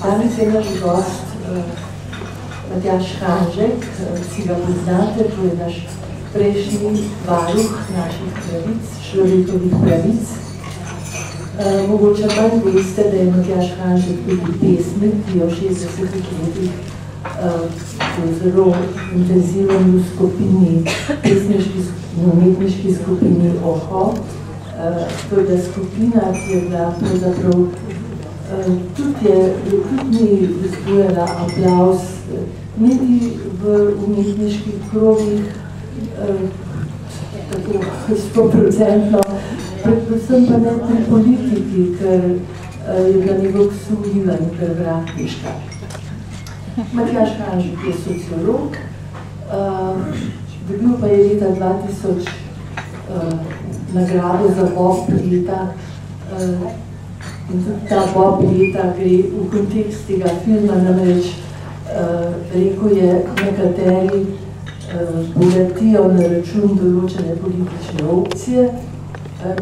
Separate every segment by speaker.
Speaker 1: Danes je naš gost Matjaž Hanžek, si ga poznate, to je naš prejšnji varuh naših pravic, človekovih pravic. Mogoče manj veste, da je Matjaž Hanžek tudi pesnik, ki je v 60-ih letih zelo intenziven v skupini, umetniški skupini OHO. To je skupina, ki je bila pravzaprav tudi ni vzbujala aplauz, niti v umetniških krogih tako 100%, predvsem pa ne pri politiki, ker je bila njegov sumljiva in prevratniška. Matjaž Hanžek je sociolog, dobil pa je leta 2000 nagrado za Bob leta. In tudi ta Bob leta gre v kontekst tega filma, namreč rekel je, nekateri bogatijo na račun določene politične opcije,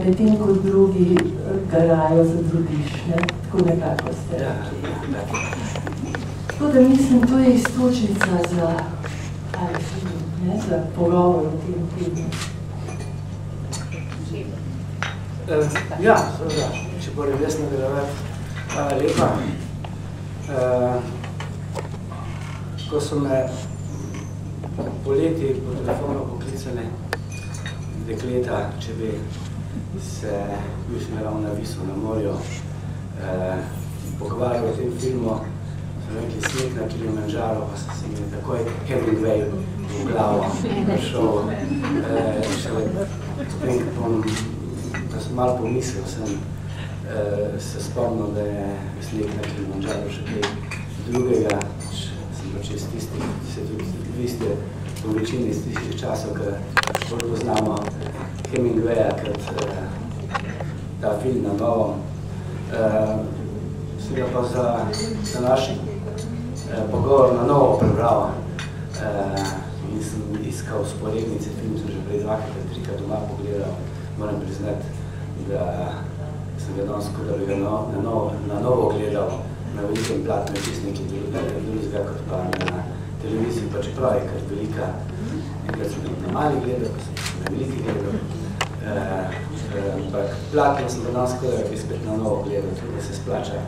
Speaker 1: medtem kot drugi garajo za drugiš, tako nekako ste rekli. Tako da mislim, to je istočnica za pogovor o tem filmu.
Speaker 2: Ja, seveda, če bo res nadaljevati. Hvala lepa. Ko so me poleti po telefonu poklicali dekleta, če bi se bil ravno navisel na morju, pogovarjal o tem filmu, so rekli Sneg na Kilimanjaro, pa sem se mi takoj Hemingway v glavo prišel. Da sem malo pomislil, sem se spomnil, da je Sneg na Kilimanjaro še kaj drugega. Sem pač iz tistih, vi ste v večini iz tistih časov, ker bolj poznamo Hemingwaya kot ta film na novom. Sem ga pa za naš pogovor na novo prebral in sem iskal sporednice. Film sem že prej 2-3 doma pogledal. Moram priznati, da sem ga danes, ko da bi ga na novo gledal na velikem platnu, čisto nekaj drugega kot pa na televiziji, pa čeprav je kar velika. Enkrat sem na mali gledal, pa sem na veliki gledal. Ampak platno sem ga danes, ko da bi spet na novo gledal, tudi da se splača.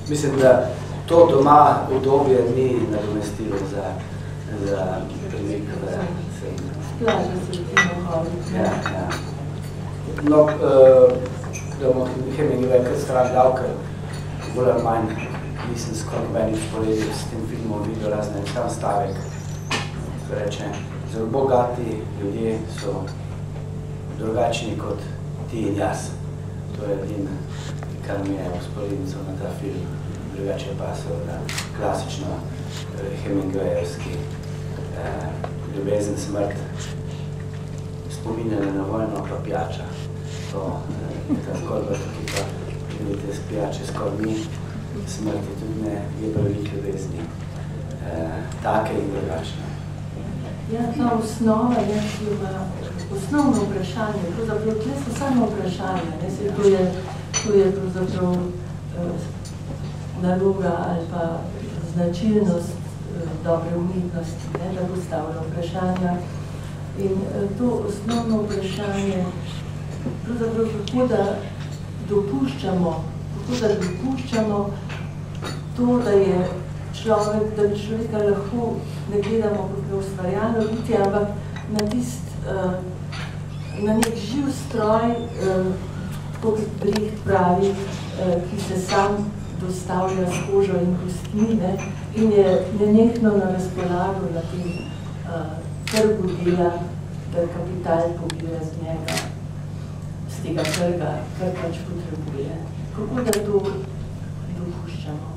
Speaker 2: Mislim, da to doma udobje ni nadomestilo za premik v srednje.
Speaker 1: Splača se recimo hoditi.
Speaker 2: Ja. No, da bomo Hemingway kar stran dal, ker bolj ali manj nisem skoraj nobenih sporedil s tem filmom videl razne sam stavek. Reče, zelo bogati ljudje so drugačni kot ti in jaz. To je edino, kar mi je usporednico na ta film. Drugače pa so klasično Hemingwayevski ljubezen, smrt, spominjanje na vojno, pa pijača. Ta zgodba tukaj pa vidite s pijače skoraj ni, smrti tudi ne, je pa veliko ljubezni, take in drugačne.
Speaker 1: Ja, ta osnova je osnovno vprašanje, pravzaprav tle so samo vprašanja, to je pravzaprav naloga ali pa značilnost dobre umetnosti, da postavlja vprašanja. In to osnovno vprašanje, pravzaprav kako da dopuščamo to, da je človek, da bi človeka lahko ne gledamo kot ustvarjalno biti, ampak na nek živ stroj, tako kot Brecht pravi, ki se sam dostavlja s kožo in kostmi, in je nenehno na razpolago na tem trgu dela, da kapital pobira z njega, z tega trga, kar pač potrebuje. Kako da to dopuščamo?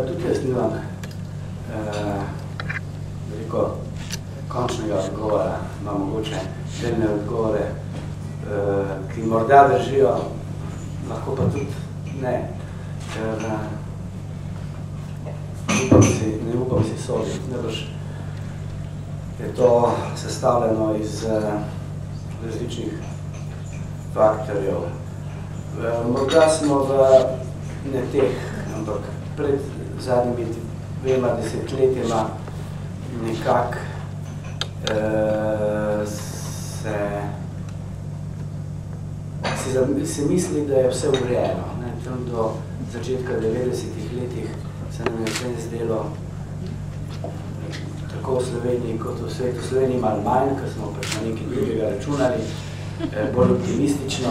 Speaker 2: Tudi jaz nimam veliko končnega odgovora, imam mogoče delne odgovore, ki morda držijo, lahko pa tudi ne, ker ne upam si soditi. Najbrž je to sestavljeno iz različnih faktorjev. Morda smo ne teh, ampak pred zadnjimi 2 desetletjema nekako se misli, da je vse urejeno. Tam do začetka 90-ih letih se nam je vse zdelo tako v Sloveniji kot v svetu. V Sloveniji malo manj, ker smo pač na nekaj drugega računali, bolj optimistično,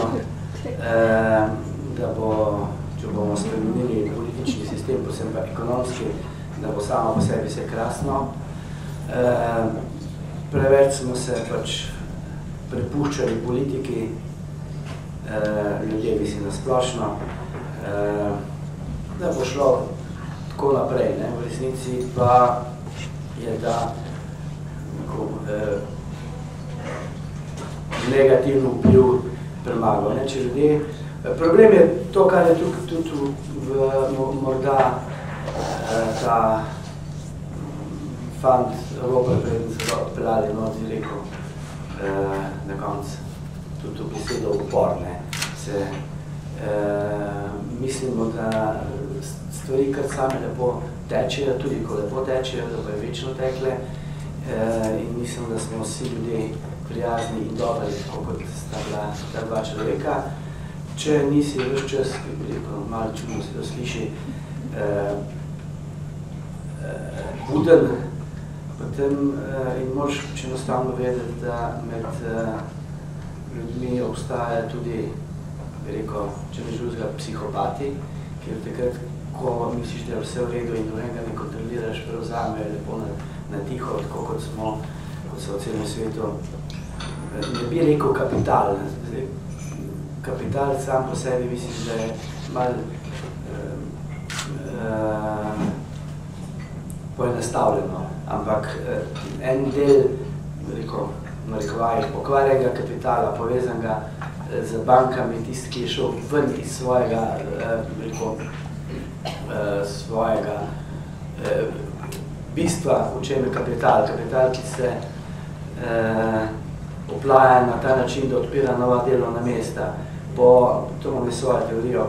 Speaker 2: da bo, če bomo spremenili politični sistem, posebej pa ekonomski, da bo samo po sebi vse krasno. Preveč smo se pač prepuščali politiki, ljudje mislim nasplošno, da bo šlo tako naprej. V resnici pa je ta negativno vpliv premagal. Problem je to, kar je tudi morda ta fant Robert, preden se odpeljali noci, rekel na koncu tudi to besedo upor. Mislimo, da stvari kar same lepo tečejo, tudi ko lepo tečejo, da bo je večno tekle, in mislim, da smo vsi ljudje prijazni in dobri, tako kot sta bila ta 2 človeka. Če nisi ves čas, ki bi rekel, malo čudno se to sliši, buden, potem in moraš enostavno vedeti, da med ljudmi obstaja tudi, bi rekel, če ne žuzga, psihopati, ker takrat, ko misliš, da je vse v redu in nobenega ne kontroliraš, prevzame lepo na tiho, tako kot so v celem svetu. Ne bi rekel kapital. Kapital sam po sebi mislim, da je malo poenostavljeno, ampak en del, rekel, narekovajih pokvarjenega kapitala, povezanega z bankami, tisti, ki je šel ven iz svojega, rekel, svojega bistva, v čem je kapital. Kapital, ki se oplaja na ta način, da odpira nova delovna mesta. To imam svojo teorijo,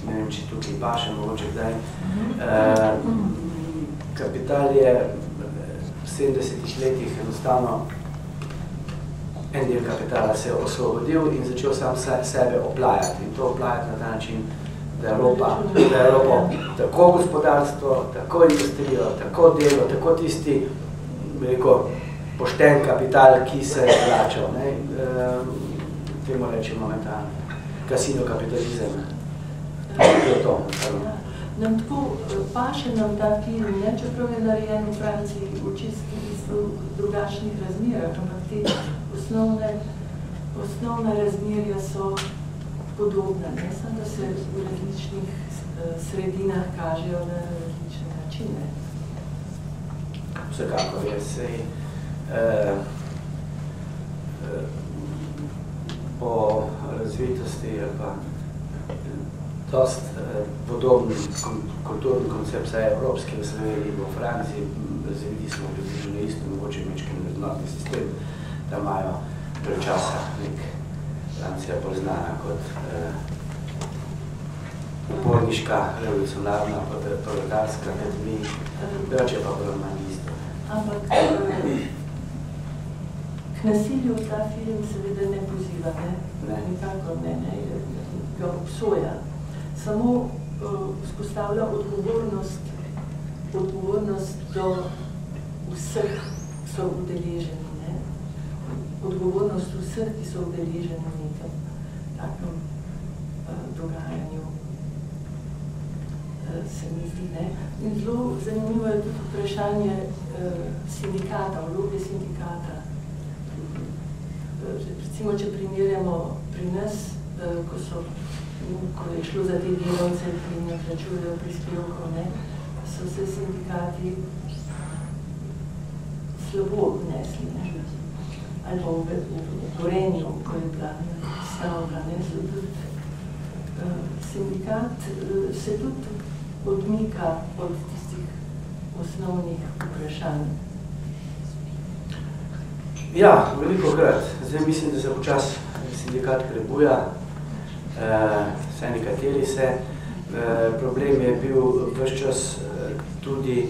Speaker 2: ne vem, če tukaj paše, mogoče kdaj. Kapital je v 70-ih letih enostavno en del kapitala se je osvobodil in začel sam sebe oplajati. In to oplajati na ta način, da je Evropa tako gospodarstvo, tako industrijo, tako delo, tako tisti, bi rekel, pošten kapital, ki se je vračal. Temu rečemo momentalno. Kasino kapitalizem. To je to.
Speaker 1: Nam tako paše nam ta film, čeprav je narejen v Franciji v čisto drugačnih razmerah, ampak te osnovna razmerja so podobna, ne samo, da se v različnih sredinah kažejo na različne načine.
Speaker 2: Vsekako je sej po razvitosti ali pa dost podoben kulturni koncept, saj evropski v Sloveniji, v Franciji, razviti smo približno isto, mogoče mečken vrednotni sistem, da imajo prečasa nek Francija poznana kot uporniška, revolucionarna, proletarska, drugače pa bolj manj isto.
Speaker 1: Ampak k nasilju ta film seveda ne poziva, nikako ne, ga obsoja. Samo vzpostavlja odgovornost do vseh, ki so udeleženi. Odgovornost vseh, ki so udeleženi v nekem takem dogajanju, se mi zdi. In zelo zanimivo je tudi vprašanje sindikata, vloge sindikata. Recimo, če primerjamo pri nas, ko je šlo za te delavce, ki ne plačujejo prispevkov, so se sindikati slabo vnesli. Ali pa v Gorenju, ko je bila stavka. Sindikat se tudi odmika od tistih osnovnih vprašanj.
Speaker 2: Ja, veliko krat. Zdaj mislim, da se počas sindikat prebuja. vse nekateri se. Problem je bil ves čas tudi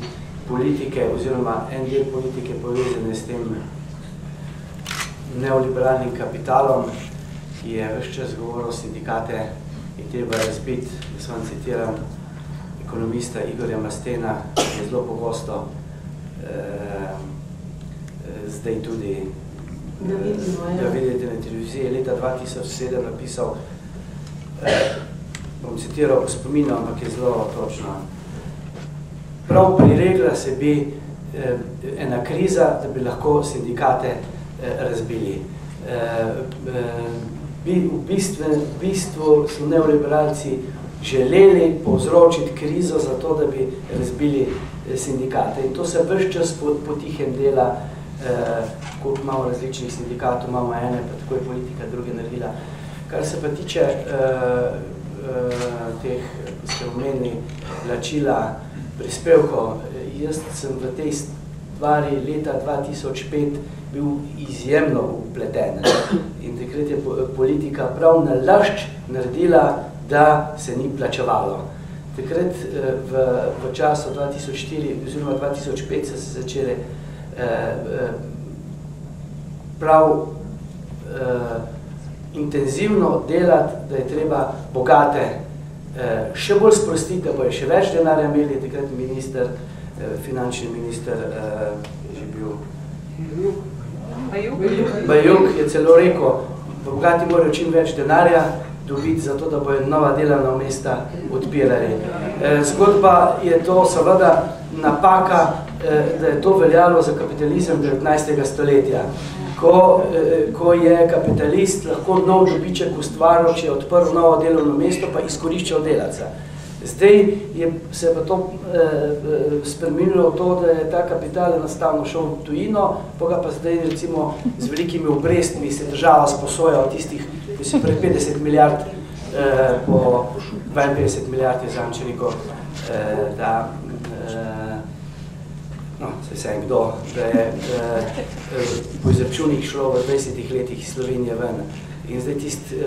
Speaker 2: politike, oziroma en del politike povezane s tem neoliberalnim kapitalom, ki je ves čas govoril sindikate in treba razbiti, da vam citiram ekonomista Igorja Mastena, ki je zelo pogosto zdaj tudi ga vidite na televiziji, leta 2007 napisal, bom citiral po spominu, ampak je zelo točno. Prav priregla se bi ena kriza, da bi lahko sindikate razbili. V bistvu so neoliberalci želeli povzročiti krizo za to, da bi razbili sindikate. In to se ves čas potihem dela, koliko imamo različnih sindikatov, imamo ene, pa tako je politika druge naredila. Kar se pa tiče teh, ko ste omenili, plačila prispevkov, jaz sem v tej stvari leta 2005 bil izjemno upleten. In takrat je politika prav nalašč naredila, da se ni plačevalo. Takrat v času 2004 oziroma 2005 so se začeli prav intenzivno delati, da je treba bogate še bolj sprostiti, da bojo še več denarja imeli. Takrat minister, finančni minister je že bil Bajuk, je celo rekel, bogati morajo čim več denarja dobiti za to, da bojo nova delovna mesta odpirali. Zgodba je to seveda napaka, da je to veljalo za kapitalizem 19. stoletja. Ko je kapitalist lahko nov dobiček ustvaril, če je odprl novo delovno mesto, pa izkoriščal delavca. Zdaj se pa to spremenilo v to, da je ta kapital enostavno šel v tujino, pa zdaj recimo z velikimi obrestmi se država sposoja od tistih, ki si pred 50 milijard, po 52 milijard je zamčenikov, da no, se vsem kdo, da je po izračunih šlo v 20 letih iz Slovenije ven. In zdaj tisti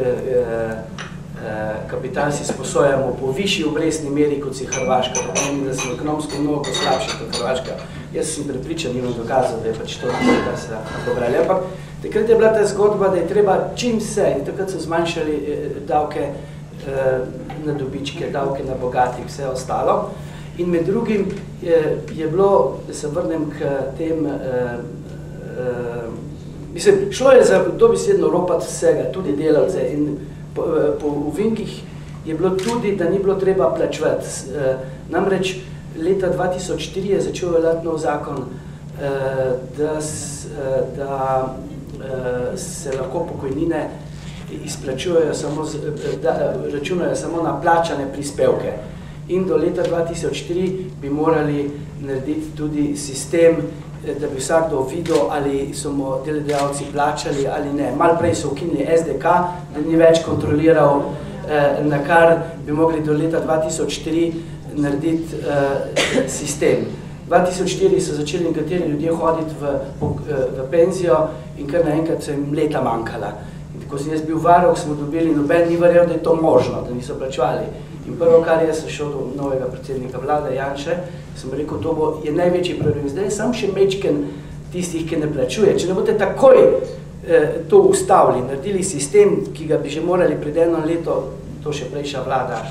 Speaker 2: kapital si sposojamo po višji obrestni meri, kot si Hrvaška. To pomeni, da smo ekonomsko mnogo slabši kot Hrvaška. Jaz sem prepričan, nimam dokazal, da je pač to tisto, kar se pobrali. Ampak takrat je bila ta zgodba, da je treba čim se, in takrat so zmanjšali davke na dobičke, davke na bogatih, vse ostalo. In med drugim je bilo, da se vrnem k tem, mislim, šlo je za dobesedno ropati vsega, tudi delavce. In po uvinkih je bilo tudi, da ni bilo treba plačevati. Namreč leta 2003 je začel veljati nov zakon, da se lahko pokojnine izplačujejo samo, da računajo samo na plačane prispevke. In do leta 2003 bi morali narediti tudi sistem, da bi vsakdo videl, ali so mu delodajalci plačali ali ne. Malo prej so ukinili SDK, da ni več kontroliral, na kar bi mogli do leta 2003 narediti sistem. 2004 so začeli nekateri ljudje hoditi v penzijo in kar naenkrat so jim leta manjkala. In ko sem jaz bil varuh, smo dobili, noben ni verjel, da je to možno, da niso plačevali. In prvo, kar jaz sem šel do novega predsednika vlade, Janše, sem rekel, to je največji problem. Zdaj sem še mečken tistih, ki ne plačuje. Če ne boste takoj to ustavili, naredili sistem, ki ga bi že morali pred eno leto, to še prejša vlada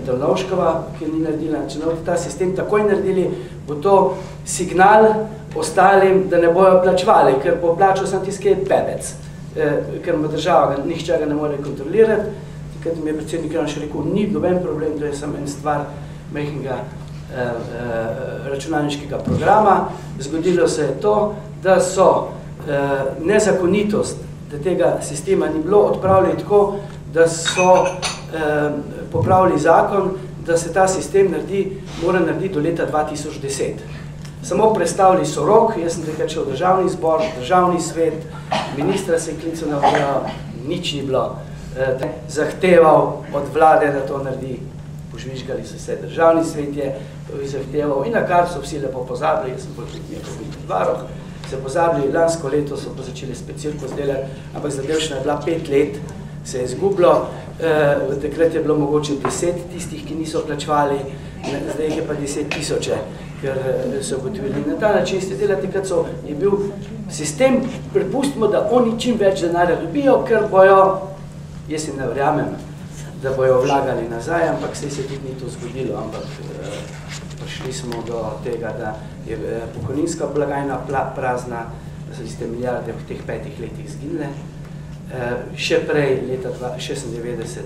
Speaker 2: Drnovškova, ki ni naredila, če ne boste ta sistem takoj naredili, bo to signal ostalim, da ne bojo plačevali, ker bo plačal sam tiskaj pebec, ker ima država, nihče ga ne more kontrolirati. Takrat mi je predsednik Janša rekel, ni noben problem, to je samo en stvar majhnega računalniškega programa. Zgodilo se je to, da so nezakonitost, da tega sistema ni bilo, odpravili tako, da so popravili zakon, da se ta sistem mora narediti do leta 2010. Samo predstavili so rok, jaz sem takrat šel v državni zbor, državni svet, ministra se je klical na vlado, nič ni bilo. Zahteval od vlade, da to naredi, požvižgali so se, državni svet je zahteval in na kar so vsi lepo pozabili, jaz sem bolj nekaj varuh, se pozabili, lansko leto so začeli spet cirkus delati, ampak zadevšna je bila 5 let, se je izgubilo. Takrat je bilo mogoče 10 tistih, ki niso plačevali, zdaj je pa 10 000, ker so ugotovili. Na ta način ste delati, kad je bil sistem, prepustimo, da oni čim več denarja dobijo, ker bojo, jaz se ne verjamem, da bojo vlagali nazaj, ampak se tudi ni to zgodilo, ampak prišli smo do tega, da je pokojninska blagajna prazna, da so tiste milijarde v teh 5 letih zginile. Še prej, leta 1996,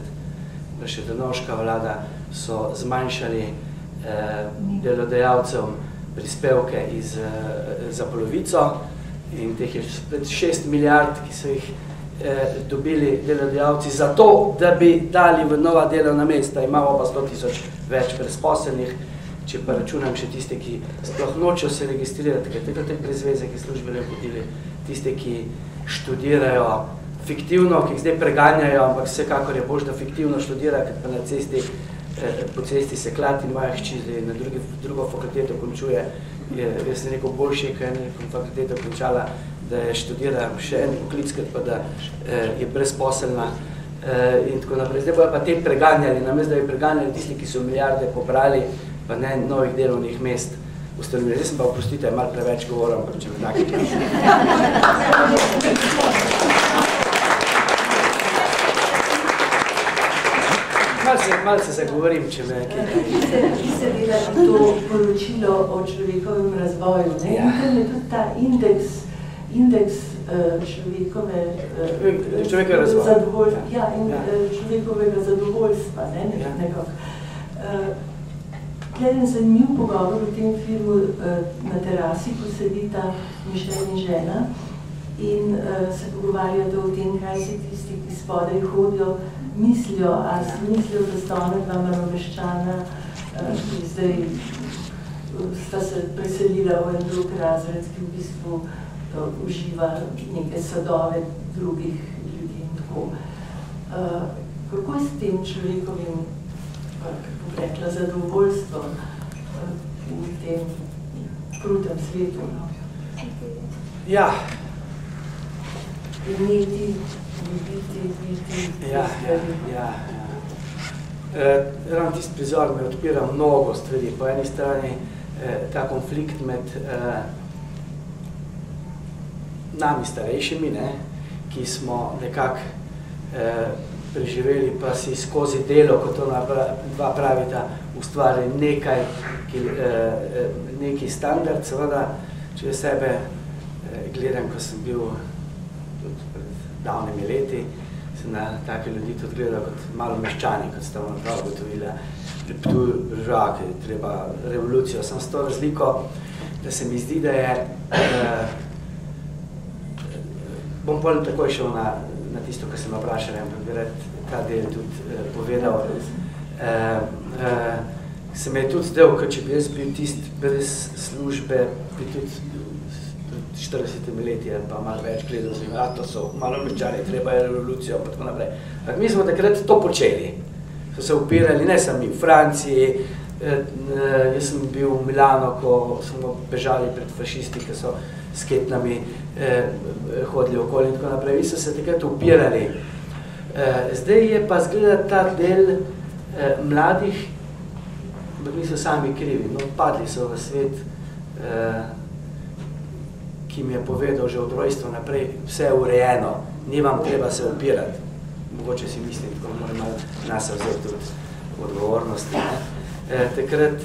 Speaker 2: še Drnovška vlada, so zmanjšali delodajalcem prispevke za polovico in teh je 6 milijard, ki so jih dobili delodajalci za to, da bi dali v nova delovna mesta. Imamo pa 100 000 več brezposelnih, če pa računam še tiste, ki sploh nočejo se registrirati, ker takrat je brezvezek, ki službe hodili, tiste, ki študirajo fiktivno, ki jih zdaj preganjajo, ampak vsekakor je bož, da fiktivno študira, ker pa na cesti, po cesti se klati moja hči, zdaj na drugo fakulteto končuje, jaz sem rekel boljši, ker je fakulteto končala, da je študira še en poklic, pa da je brezposelna in tako naprej. Zdaj bojo pa te preganjali, namesto da bi preganjali tisti, ki so milijarde pobrali, pa ne novih delovnih mest ustanovili. Zdaj sem pa, oprostite, malo preveč govoril, ampak če me tako. Malo se zagovorim, če me kaj.
Speaker 1: Vi ste delali to poročilo o človekovem razvoju, ne? In tam je tudi ta indeks človekovega zadovoljstva, ne? Nekako. Gledam zanimiv pogovor v tem filmu na terasi, ko sedita Mišel in žena in se pogovarjajo o tem, kaj si tisti, ki spodaj hodijo, mislijo, a si mislijo, da sta ona dva Maloveščana, ki zdaj sta se preselila v en drug razred, ki v bistvu uživa neke sadove drugih ljudi in tako. Kako je s tem človekovim, kako bi rekla, zadovoljstvom v tem krutem svetu?
Speaker 2: Ja.
Speaker 1: Imeti, biti.
Speaker 2: Ravno tisti prizor me odpira mnogo stvari. Po eni strani ta konflikt med nami starejšimi, ki smo nekako preživeli, pa si skozi delo, kot to dva pravita, ustvarili neki standard. Seveda, če sebe gledam, ko sem bil tudi pred davnimi leti, sem na take ljudi tudi gledal kot Malomeščani, kot sta vam prav gotovila, Ptuj-Brežak, je treba revolucijo. Sem s to razliko, da se mi zdi, da je bom potem takoj šel na tisto, kar sem vprašal, ampak bi rad ta del tudi povedal. Se me je tudi zdel, ker če bi jaz bil tist brez službe, bi tudi 40 leti ali pa malo več gledal, to so Malomeščani, treba je revolucijo, pa tako naprej. Ampak mi smo takrat to počeli. So se upirali, ne samo mi, v Franciji, jaz sem bil v Milano, ko smo bežali pred fašisti, ki so s ketnami hodili okoli in tako naprej. Vi so se takrat upirali. Zdaj je pa zgleda ta del mladih, ampak niso sami krivi, no, padli so v svet, ki mi je povedal že od rojstva naprej, vse je urejeno, ni vam treba se upirati. Mogoče si mislim, tako moram malo nas vzeti tudi odgovornosti. Takrat,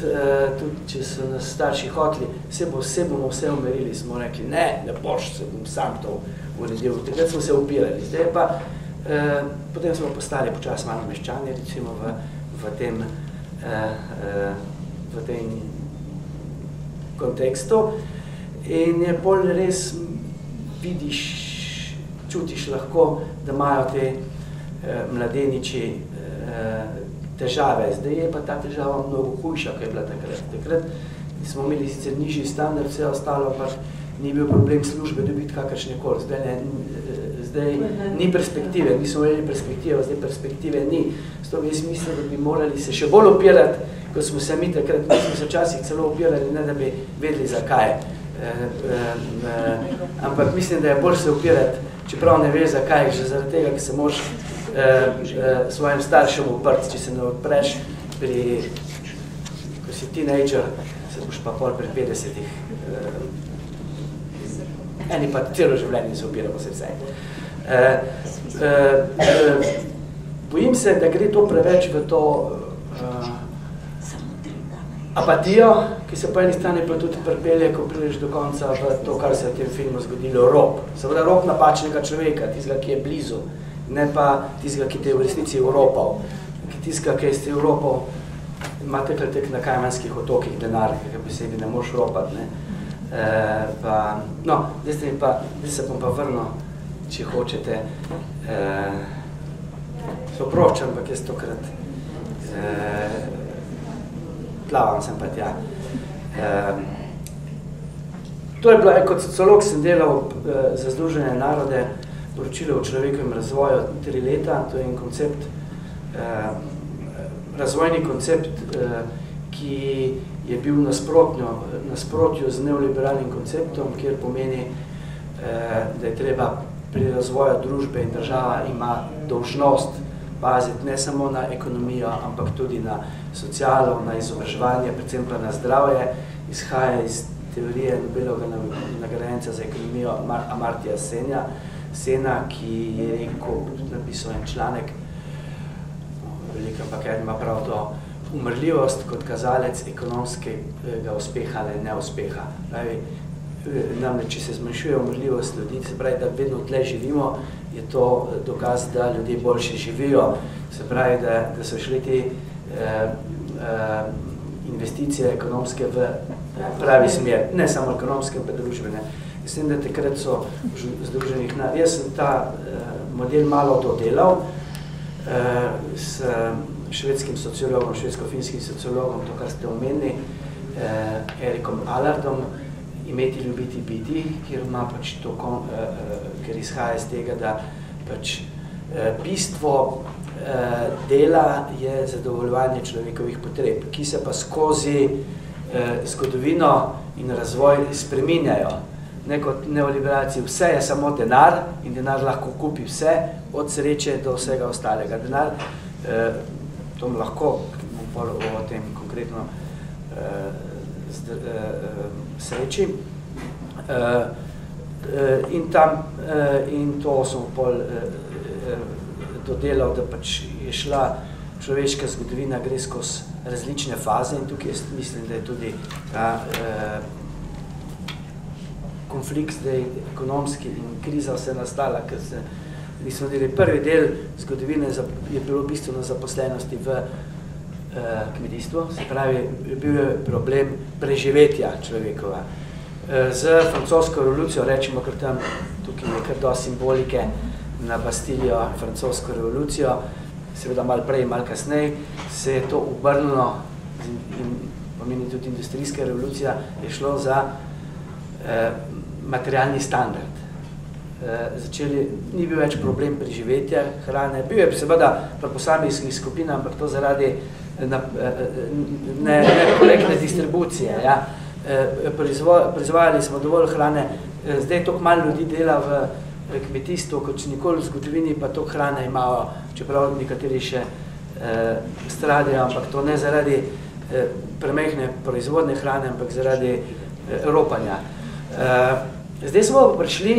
Speaker 2: tudi če so nas starši hoteli, se bomo vse umirili, smo rekli, ne boš, se bom sam to uredil. Takrat smo se upirali. Zdaj pa, potem smo postali počas Malomeščani, recimo v tem kontekstu. In je bolj res vidiš, čutiš lahko, da imajo te mladeniči težave. Zdaj je pa ta težava mnogo hujša, kot je bila takrat. Takrat smo imeli sicer nižji standard, vse ostalo pa ni bil problem službe dobiti kakršne koli. Zdaj ni perspektive, mi smo imeli perspektive, zdaj perspektive ni. Zato bi jaz mislil, da bi morali se še bolj opirati, kot smo se mi takrat, mi smo se včasih celo opirali, ne da bi vedeli zakaj. Ampak mislim, da je bolj se opirati čeprav ne veš zakaj, že zaradi tega, ki se moraš svojim staršem uprti, če se ne odpreš ko si teenager, se boš pa pol pri 50-ih. Eni pa celo življenje se upiramo se vse. Bojim se, da gre to preveč v to apatijo, ki se po eni strani pa tudi pripelje, ko prideš do konca v to, kar se je v tem filmu zgodilo, rob. Seveda rob napačnega človeka, tistega, ki je blizu, ne pa tistega, ki te je v resnici Evropal. Tistega, ki je ste Evropal, ima tek na Kajmanskih otokih denar, ki bi sebi ne moš ropati. No, zdaj se bom pa vrnil, če hočete. Se oproščam, ampak jaz tokrat plavam sem pa tja. To je bilo, kot sociolog sem delal za Združene narode, poročilo o človekovem razvoju 3 leta, to je en koncept, razvojni koncept, ki je bil nasprotju z neoliberalnim konceptom, kjer pomeni, da je treba pri razvoju družbe in država ima dolžnost paziti ne samo na ekonomijo, ampak tudi na socialo, na izobraževanje, predvsem pa na zdravje, izhaja iz teorije Nobelovega nagrajenca za ekonomijo Amartya Sena, ki je rekel, napisal en članek, veliko, ampak ima prav to, umrljivost kot kazalec ekonomskega uspeha ali neuspeha. Namreč, če se zmanjšuje umrljivost ljudi, se pravi, da vedno tle živimo, je to dokaz, da ljudje boljše živijo. Se pravi, da so šli te investicije ekonomske v pravi smer. Ne samo ekonomske, pa družbene. Mislim, da takrat so Združenih narodov. Jaz sem ta model malo dodelal s švedskim sociologom, švedsko-finskim sociologom, to, kar ste omenili, Erikom Allardom, Imeti, ljubiti, biti, kjer ima pač to, ker izhaja iz tega, da pač bistvo dela je zadovoljevanje človekovih potreb, ki se pa skozi zgodovino in razvoj spreminjajo. Ne kot neoliberaciji, vse je samo denar in denar lahko kupi vse, od sreče do vsega ostalega. Denar, to lahko, o tem konkretno sreči. In to sem pol dodelal, da pač je šla človeška zgodovina, gre skozi različne faze in tukaj mislim, da je tudi ta konflikt zdaj ekonomski in kriza vse nastala, ker smo delali prvi del zgodovine, je bilo bistveno zaposlenosti v kmetijstvo, se pravi, bil je problem preživetja človekova. Z francosko revolucijo, rečemo, ker tam tukaj je kar dosti simbolike na Bastilijo, francosko revolucijo, seveda malo prej, malo kasneje, se je to obrnilo in pomeni tudi industrijska revolucija, je šlo za materialni standard. Ni bil več problem preživetja hrane, bil je seveda pri posameznih skupinah, ampak to zaradi nekorektne distribucije. Proizvajali smo dovolj hrane, zdaj toliko malo ljudi dela v kmetijstvu, kot če nikoli v zgodovini, pa toliko hrane imajo, čeprav nekateri še stradajo, ampak to ne zaradi premehne proizvodne hrane, ampak zaradi ropanja. Zdaj smo prišli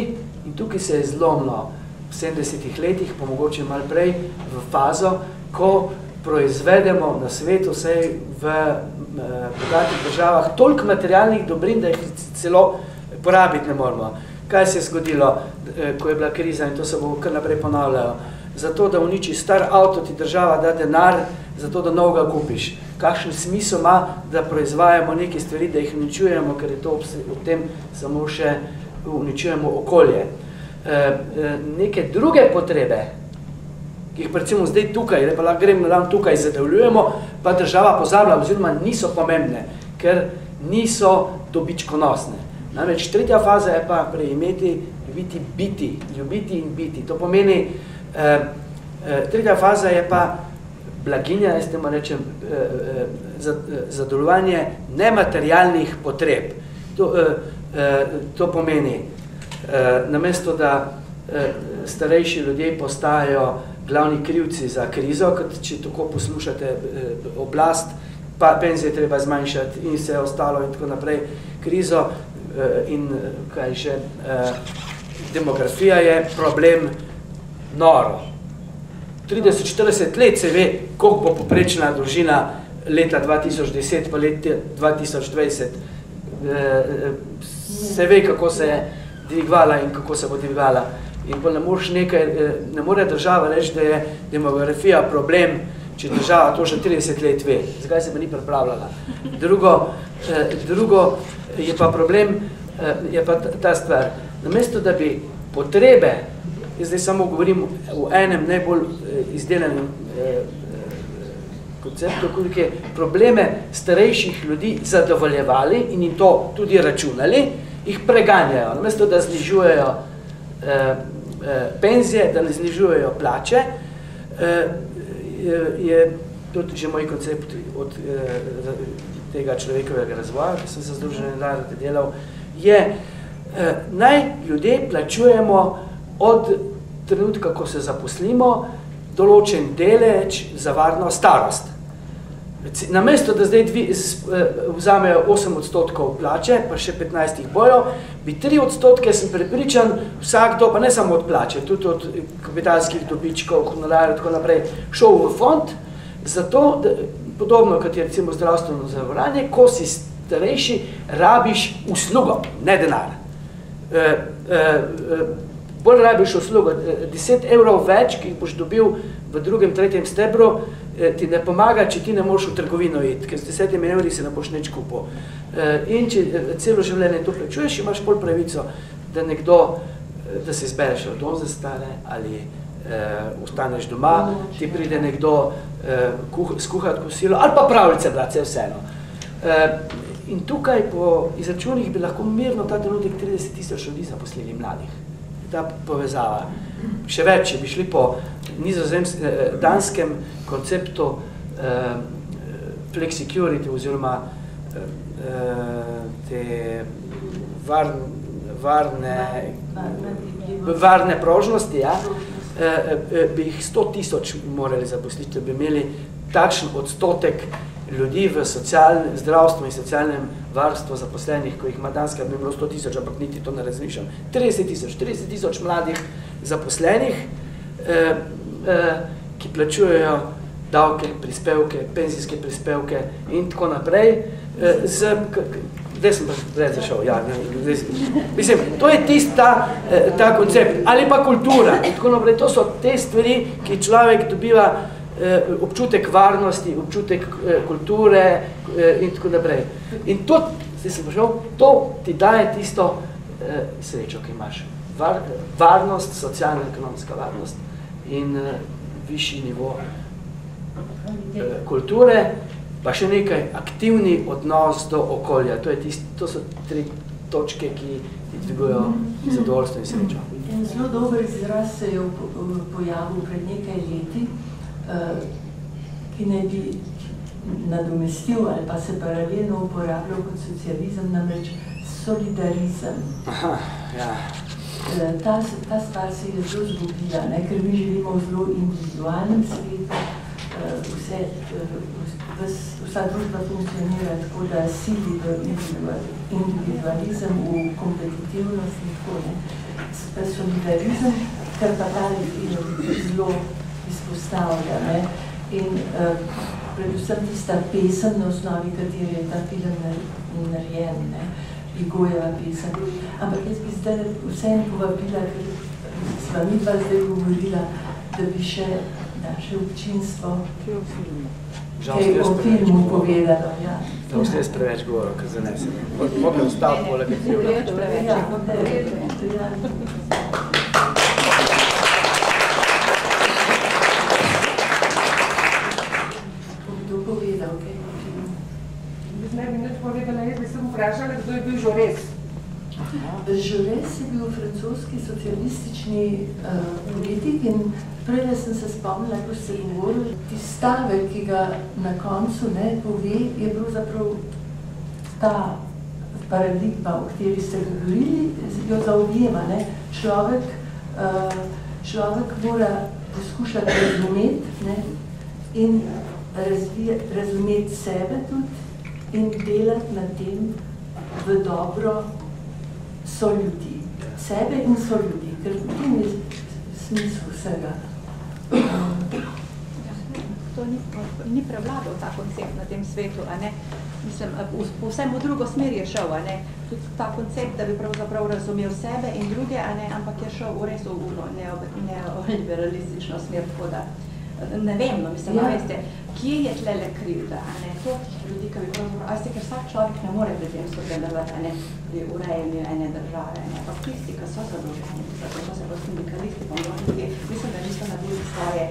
Speaker 2: in tukaj se je zlomilo v 70-ih letih, pa mogoče malo prej, v fazo, ko proizvedemo na svetu, vsej v bogatih državah, toliko materialnih dobrin, da jih celo porabiti ne moramo. Kaj se je zgodilo, ko je bila kriza in to se bo kar naprej ponavljalo? Zato, da uniči star avto, ti država da denar, zato, da novega kupiš. Kakšen smisel ima, da proizvajamo neke stvari, da jih uničujemo, ker je to ob tem samo še uničujemo okolje. Neke druge potrebe, ki jih recimo zdaj tukaj, pa lahko gremo tukaj zadovoljujemo, pa država pozablja, oziroma niso pomembne, ker niso dobičkonosne. Namreč tretja faza je pa preimeti, ljubiti, biti, ljubiti in biti. To pomeni, tretja faza je pa blaginja, jaz temu rečem, zadovoljevanje nematerialnih potreb. To pomeni, namesto da starejši ljudje postajajo glavni krivci za krizo, kot če tako poslušate oblast, pa penzije treba zmanjšati in vse ostalo in tako naprej. Krizo in kaj še, demografija je problem noro. 30-40 let se ve, koliko bo poprečna družina leta 2010 pa leta 2020. Se ve, kako se je dvigvala in kako se bo dvigvala. In pa ne more država reči, da je demografija problem, če država to že 30 let ve. Zakaj se pa ni pripravljala? Drugo je pa problem, je pa ta stvar. Namesto, da bi potrebe, jaz zdaj samo govorim o enem najbolj izdelanem konceptu, koliko je probleme starejših ljudi zadovoljevali in jim to tudi računali, jih preganjajo. Namesto, da znižujejo penzije, da ne znižujejo plače, je tudi že moj koncept od tega človekovega razvoja, ki sem za Združene narode delal, je naj ljudje plačujemo od trenutka, ko se zaposlimo, določen delež za varno starost. Namesto, da zdaj vzamejo 8% plače, pa še 15 bojo, bi 3%, sem prepričan, vsakdo, pa ne samo od plače, tudi od kapitalskih dobičkov, honorarjev, tako naprej, šel v fond, zato, podobno kot je recimo zdravstveno zavarovanje, ko si starejši, rabiš uslugo, ne denar. Bolj rabiš uslugo, 10 evrov več, ki jih boš dobil v drugem, tretjem stebru, ti ne pomaga, če ti ne moš v trgovino iti, ker z 10 evri se ne boš nič kupil. In če celo življenje to plačuješ, imaš pol pravico, da nekdo, da se izbereš v dom za stare ali ostaneš doma, ti pride nekdo skuhati kosilo ali pa pravljice brati, vseeno. In tukaj po izračunih bi lahko mirno ta trenutek 30 000 ljudi zaposlili mladih. Ta povezava. Še več, če bi šli po danskem konceptu flexicurity oziroma te varne prožnosti, ja, bi jih 100 000 morali zaposliti, da bi imeli takšen odstotek ljudi v zdravstvu in socialnem varstvu zaposlenih, ko jih ima Danska, bi bilo 100 000, ampak niti to ne razmišljam. 30 000 mladih zaposlenih, ki plačujejo davke, prispevke, penzijske prispevke in tako naprej. Zdaj sem pa zašel, ja. Mislim, to je ta koncept. Ali pa kultura. Tako naprej, to so te stvari, ki človek dobiva občutek varnosti, občutek kulture in tako naprej. In to, zdaj sem pošel, to ti daje tisto srečo, ki imaš. Varnost, socialno-ekonomska varnost in višji nivo kulture, pa še nekaj, aktivni odnos do okolja. To so 3 točke, ki ti dvigujejo zadovoljstvo in srečo.
Speaker 1: En zelo dober izraz se je pojavil pred nekaj leti, ki naj bi nadomestil ali pa se paralelno uporabljal kot socializem, namreč solidarizem.
Speaker 2: Aha, ja.
Speaker 1: Ta stvar se je zelo zgubila, ker mi živimo v zelo individualnem svetu, vsa družba funkcionira tako, da sili v individualizem, v kompetitivnost in tako. Solidarizem, kar pa dalje zelo izpostavlja. In predvsem tista pesem, na osnovi kateri je ta film narejen, Igojeva pesem. Ampak jaz bi zdaj vsem povabila, ker sva midva zdaj govorila, da bi še naše občinstvo kaj o filmu povedalo.
Speaker 2: Da vse jaz preveč govoril, ker zanesem. Mogli ostati poleg filma.
Speaker 3: Vprašala, kdo je bil Jaurès?
Speaker 1: Jaurès je bil francoski socialistični politik in prej sem se spomnila, ko ste govorili, tisti stavek, ki ga na koncu pove, je pravzaprav ta paradigma, o kateri ste govorili, jo zaobjema. Človek človek mora poskušati razumeti, ne, in razumeti sebe tudi in delati na tem v dobro soljudi. Sebe in soljudi, ker v tem je smisel vsega.
Speaker 4: To ni prevladal ta koncept na tem svetu, a ne? Mislim, povsem v drugo smer je šel, a ne? Tudi ta koncept, da bi pravzaprav razumel sebe in druge, a ne? Ampak je šel v res v neoliberalistično smer, tako da ne vem, no, mislim, ja. Veste, kje je tlele krivda, a ne? To ljudi, ki bi pravzaprav, a ste, ker vsak človek ne more pri tem sodelovati, a ne? Pri urejanju ene države, a ne? Pa tisti, ki so zadolženi, zato so se pa sindikalisti, pa mnogi, mislim, da niso naredili svoje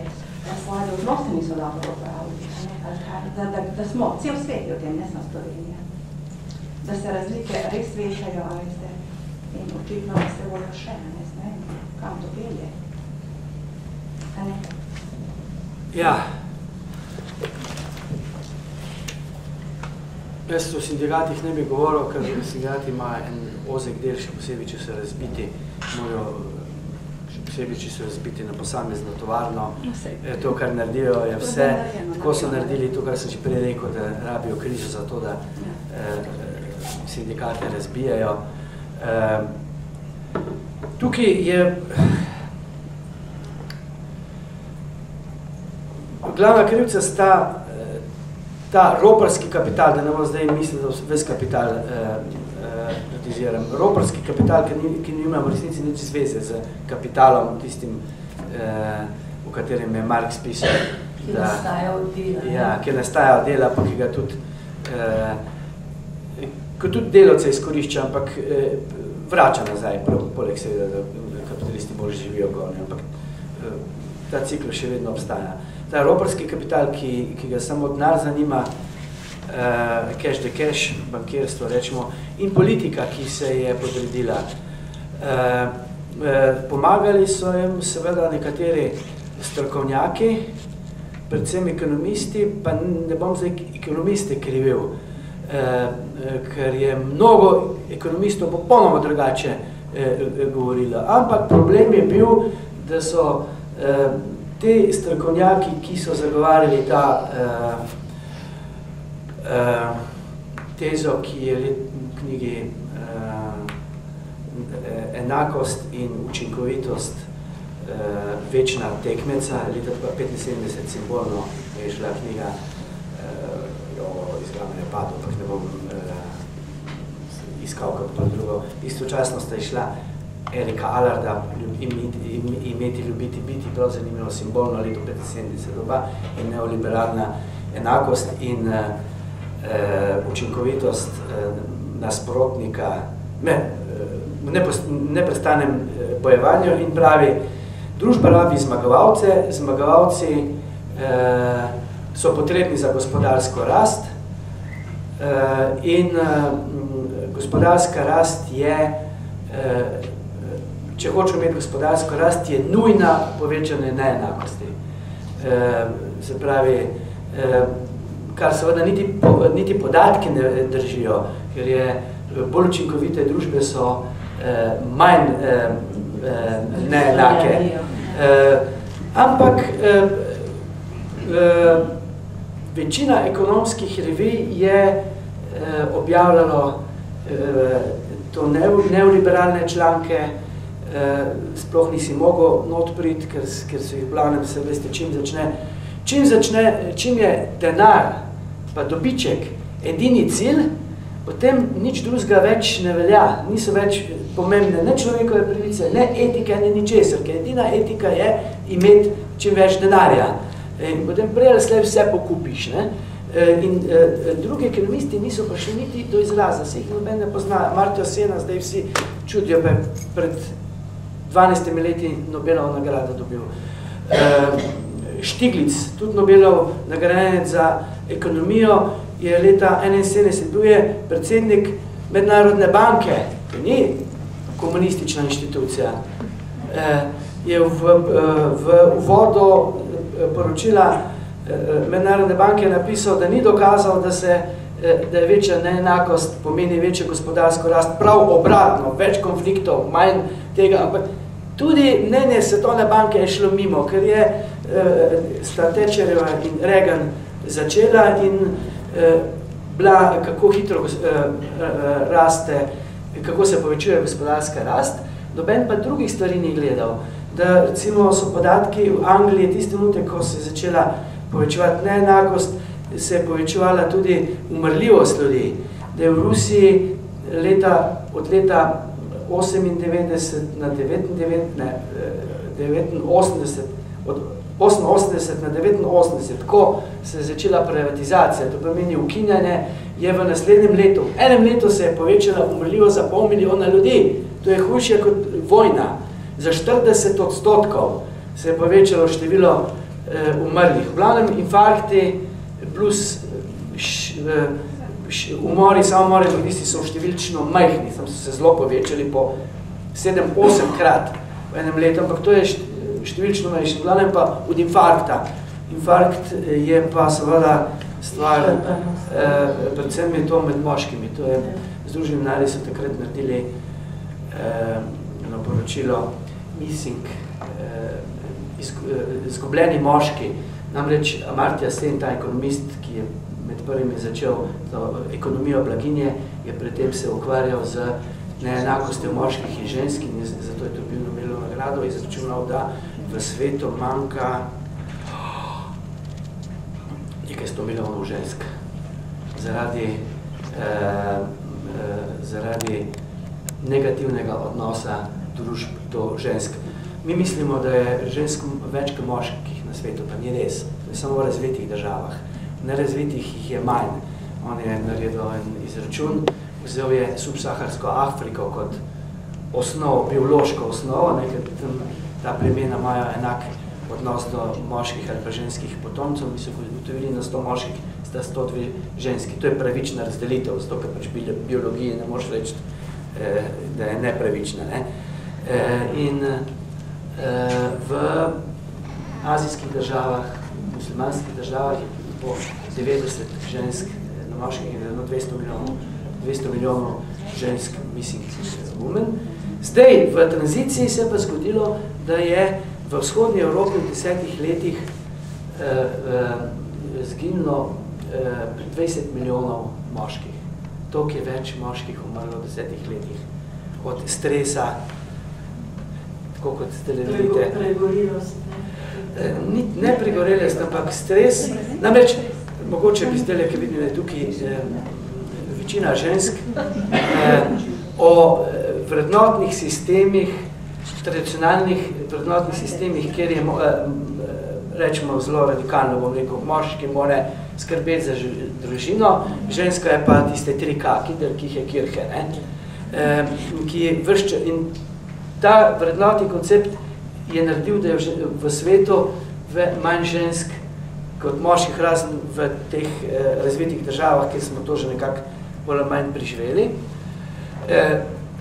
Speaker 4: odnose niso dobro opravili, da smo, cel svet je v tem, ne smo Slovenija, da se razlike res vešajo, a veste, in očitno se bojo še, ne, kam to pelje, a ne?
Speaker 2: Ja. Jaz v sindikatih ne bi govoril, ker sindikati ima en ozek del, še posebej, če se razbiti, morajo posebej, če se razbiti na posamezno tovarno. To, kar naredijo, je vse. Tako so naredili to, kar sem že prej rekel, da rabijo krizo za to, da sindikate razbijajo. Tukaj je glavna krivca sta ta roparski kapital, da ne bom zdaj mislil, da ves kapital kritiziram. Roparski kapital, ki nima v resnici nič zveze z kapitalom, tistim, v katerem je Marx pisal.
Speaker 1: Ki nastaja od dela.
Speaker 2: Ja, ki nastaja od dela, pa ki ga tudi, ko tudi delavce izkorišča, ampak vrača nazaj, poleg seveda, da kapitalisti bolj živijo gor, ampak ta cikl še vedno obstaja. Ta roparski kapital, ki ga samo denar zanima, cash the cash, bankirstvo rečemo, in politika, ki se je podredila. Pomagali so jim seveda nekateri strokovnjaki, predvsem ekonomisti, pa ne bom zdaj ekonomiste krivil, ker je mnogo ekonomistov popolnoma drugače govorilo. Ampak problem je bil, da so te strokovnjaki, ki so zagovarjali ta tezo, ki je v knjigi Enakost in učinkovitost večna tekmeca, leta 1975 simbolno je šla knjiga o izglavljanju padov, pa ne bom iskal kako drugo. Istočasno sta išla Erika Allarda, imeti, ljubiti, biti, prav zanimivo simbolno leto 1975 doba in neoliberalna enakost in učinkovitost nasprotnika v neprestanem bojevanju in pravi, družba rabi zmagovalce, zmagovalci so potrebni za gospodarsko rast in gospodarska rast je, če hočemo imeti gospodarsko rast, je nujna povečanje neenakosti. Se pravi, kar seveda niti podatki ne držijo, ker je bolj učinkovite družbe so manj neenake. Ampak večina ekonomskih revij je objavljalo to neoliberalne članke, sploh nisi mogel not priti, ker so jih v glavnem, se veste, čim je denar pa dobiček edini cilj, potem nič drugega več ne velja, niso več pomembne ne človekove pravice, ne etike, ne ničesar, ker edina etika je imeti čim več denarja. In potem prej ali slej vse pokupiš, ne? In drugi ekonomisti niso pa še niti do izraza, se jih noben ne pozna. Amartya Sena, zdaj vsi čudijo, pa je pred 12 leti Nobelovo nagrado dobil. Stiglitz, tudi Nobelov nagrajenec za ekonomijo, je leta 1971 bil je predsednik Mednarodne banke, ki ni komunistična inštitucija. Je v uvodu poročila Mednarodne banke napisal, da ni dokazal, da je večja neenakost pomeni večjo gospodarsko rast, prav obratno, več konfliktov, manj tega, ampak Tudi mnenje Svetovne banke je šlo mimo, ker je sta Thatcherjeva in Reagan začela in bila, kako hitro raste, kako se povečuje gospodarska rast, noben pa drugih stvari ni gledal. Da recimo so podatki v Angliji tiste minute, ko se je začela povečevati neenakost, se je povečevala tudi umrljivost ljudi. Da je v Rusiji od leta 98 na 89, od 88 na 89, ko se je začela privatizacija, to pomeni ukinjanje, je v naslednjem letu, v enem letu se je povečala umrljivost za 500 000 ljudi. To je hujše kot vojna. Za 40% se je povečalo število umrlih. V glavnem infarkti plus umori, samomori ljudi so številčno majhni, tam so se zelo povečali po 7-8 krat v enem letu, ampak to je številčno majhni. V glavnem pa od infarkta. Infarkt je pa seveda stvar, predvsem je to med moškimi. To je Združeni narodi so takrat naredili eno poročilo Missing, izgubljeni moški. Namreč Amartya Sen, ta ekonomist, ki je med prvimi začel ekonomijo blaginje, je predtem se ukvarjal z neenakostjo moških in žensk in zato je dobil Nobelovo nagrado in izračunal, da v svetu manjka nekaj 100 milijonov žensk zaradi negativnega odnosa družb do žensk. Mi mislimo, da je žensk več kot moških na svetu, pa ni res. To je samo v razvitih državah. V nerazvitih jih je manj. On je naredil en izračun, vzel je subsaharsko Afriko kot osnovo, biološko osnovo, ker ta plemena imajo enak odnos do moških ali pa ženskih potomcev. Mi so ugotovili na 100 moških, sta 102 ženski. To je pravična razdelitev, zato ker pač biologije ne moreš reči, da je nepravična. Ne? In v azijskih državah, muslimanskih državah je po 90 žensk na moških in 200 milijonov žensk missing women. Zdaj, v tranziciji se je pa zgodilo, da je v vzhodnji Evropi v 10 letih zginilo 20 milijonov moških. Toliko je več moških umrlo v 10 letih od stresa, tako kot ste vidite.
Speaker 1: Pregorelost.
Speaker 2: Ne pregorelost, ampak stres. Namreč, mogoče bi zdaj, ki vidim, da je tukaj večina žensk, o vrednotnih sistemih, tradicionalnih vrednotnih sistemih, kjer je, rečemo zelo radikalno, bom rekel, moški mora skrbeti za družino, ženska je pa tiste 3K, kinder, ki je kirhe, ki vršče. In ta vrednotni koncept je naredil, da je v svetu manj žensk kot moških, razen v teh razvitih državah, kjer smo to že nekako bolj manj priživeli.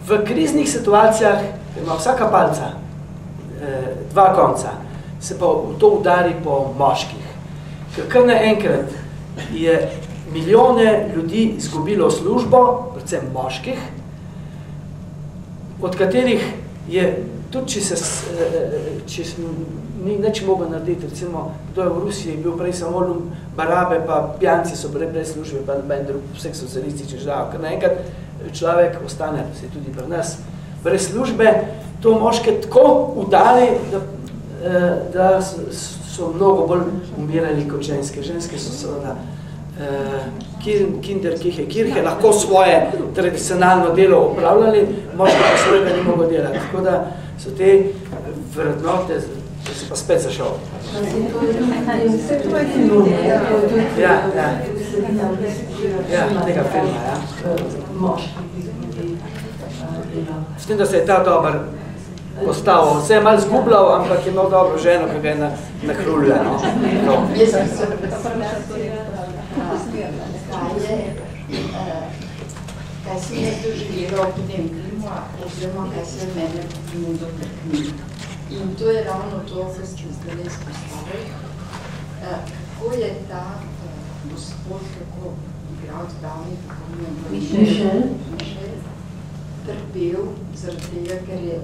Speaker 2: V kriznih situacijah ima vsaka palca, dva konca, se pa to udari po moških. Ker kar naenkrat je milijone ljudi izgubilo službo, predvsem moških, od katerih je, tudi če ni nič mogel narediti, recimo, kdo je v Rusiji bil prej samo barabe, pa pijanci so bili brez službe, pa noben drug, vseh socialističnih držav, ker naenkrat človek ostane, se tudi pri nas, brez službe, to moške tako udali, da so mnogo bolj umirali kot ženske. Ženske so seveda kinder, kihe, kirhe, lahko svoje tradicionalno delo opravljali, moške pa svojega ni mogo delati. Tako da so te vrednote, da se pa spet zašel. Ja, tega filma, ja. S tem, da se je ta dober postavil. Se je malo zgubljal, ampak je imel dobro ženo, ki ga je nahrulila.
Speaker 5: Kaj si je doživelo v tem filmu, oziroma kaj se je mene mu dotaknilo. In to je ravno to, kar ste zdaj izpostavili. Kako je ta gospod, kako igral glavni, kako mi je Mišel, trpel zaradi tega, ker je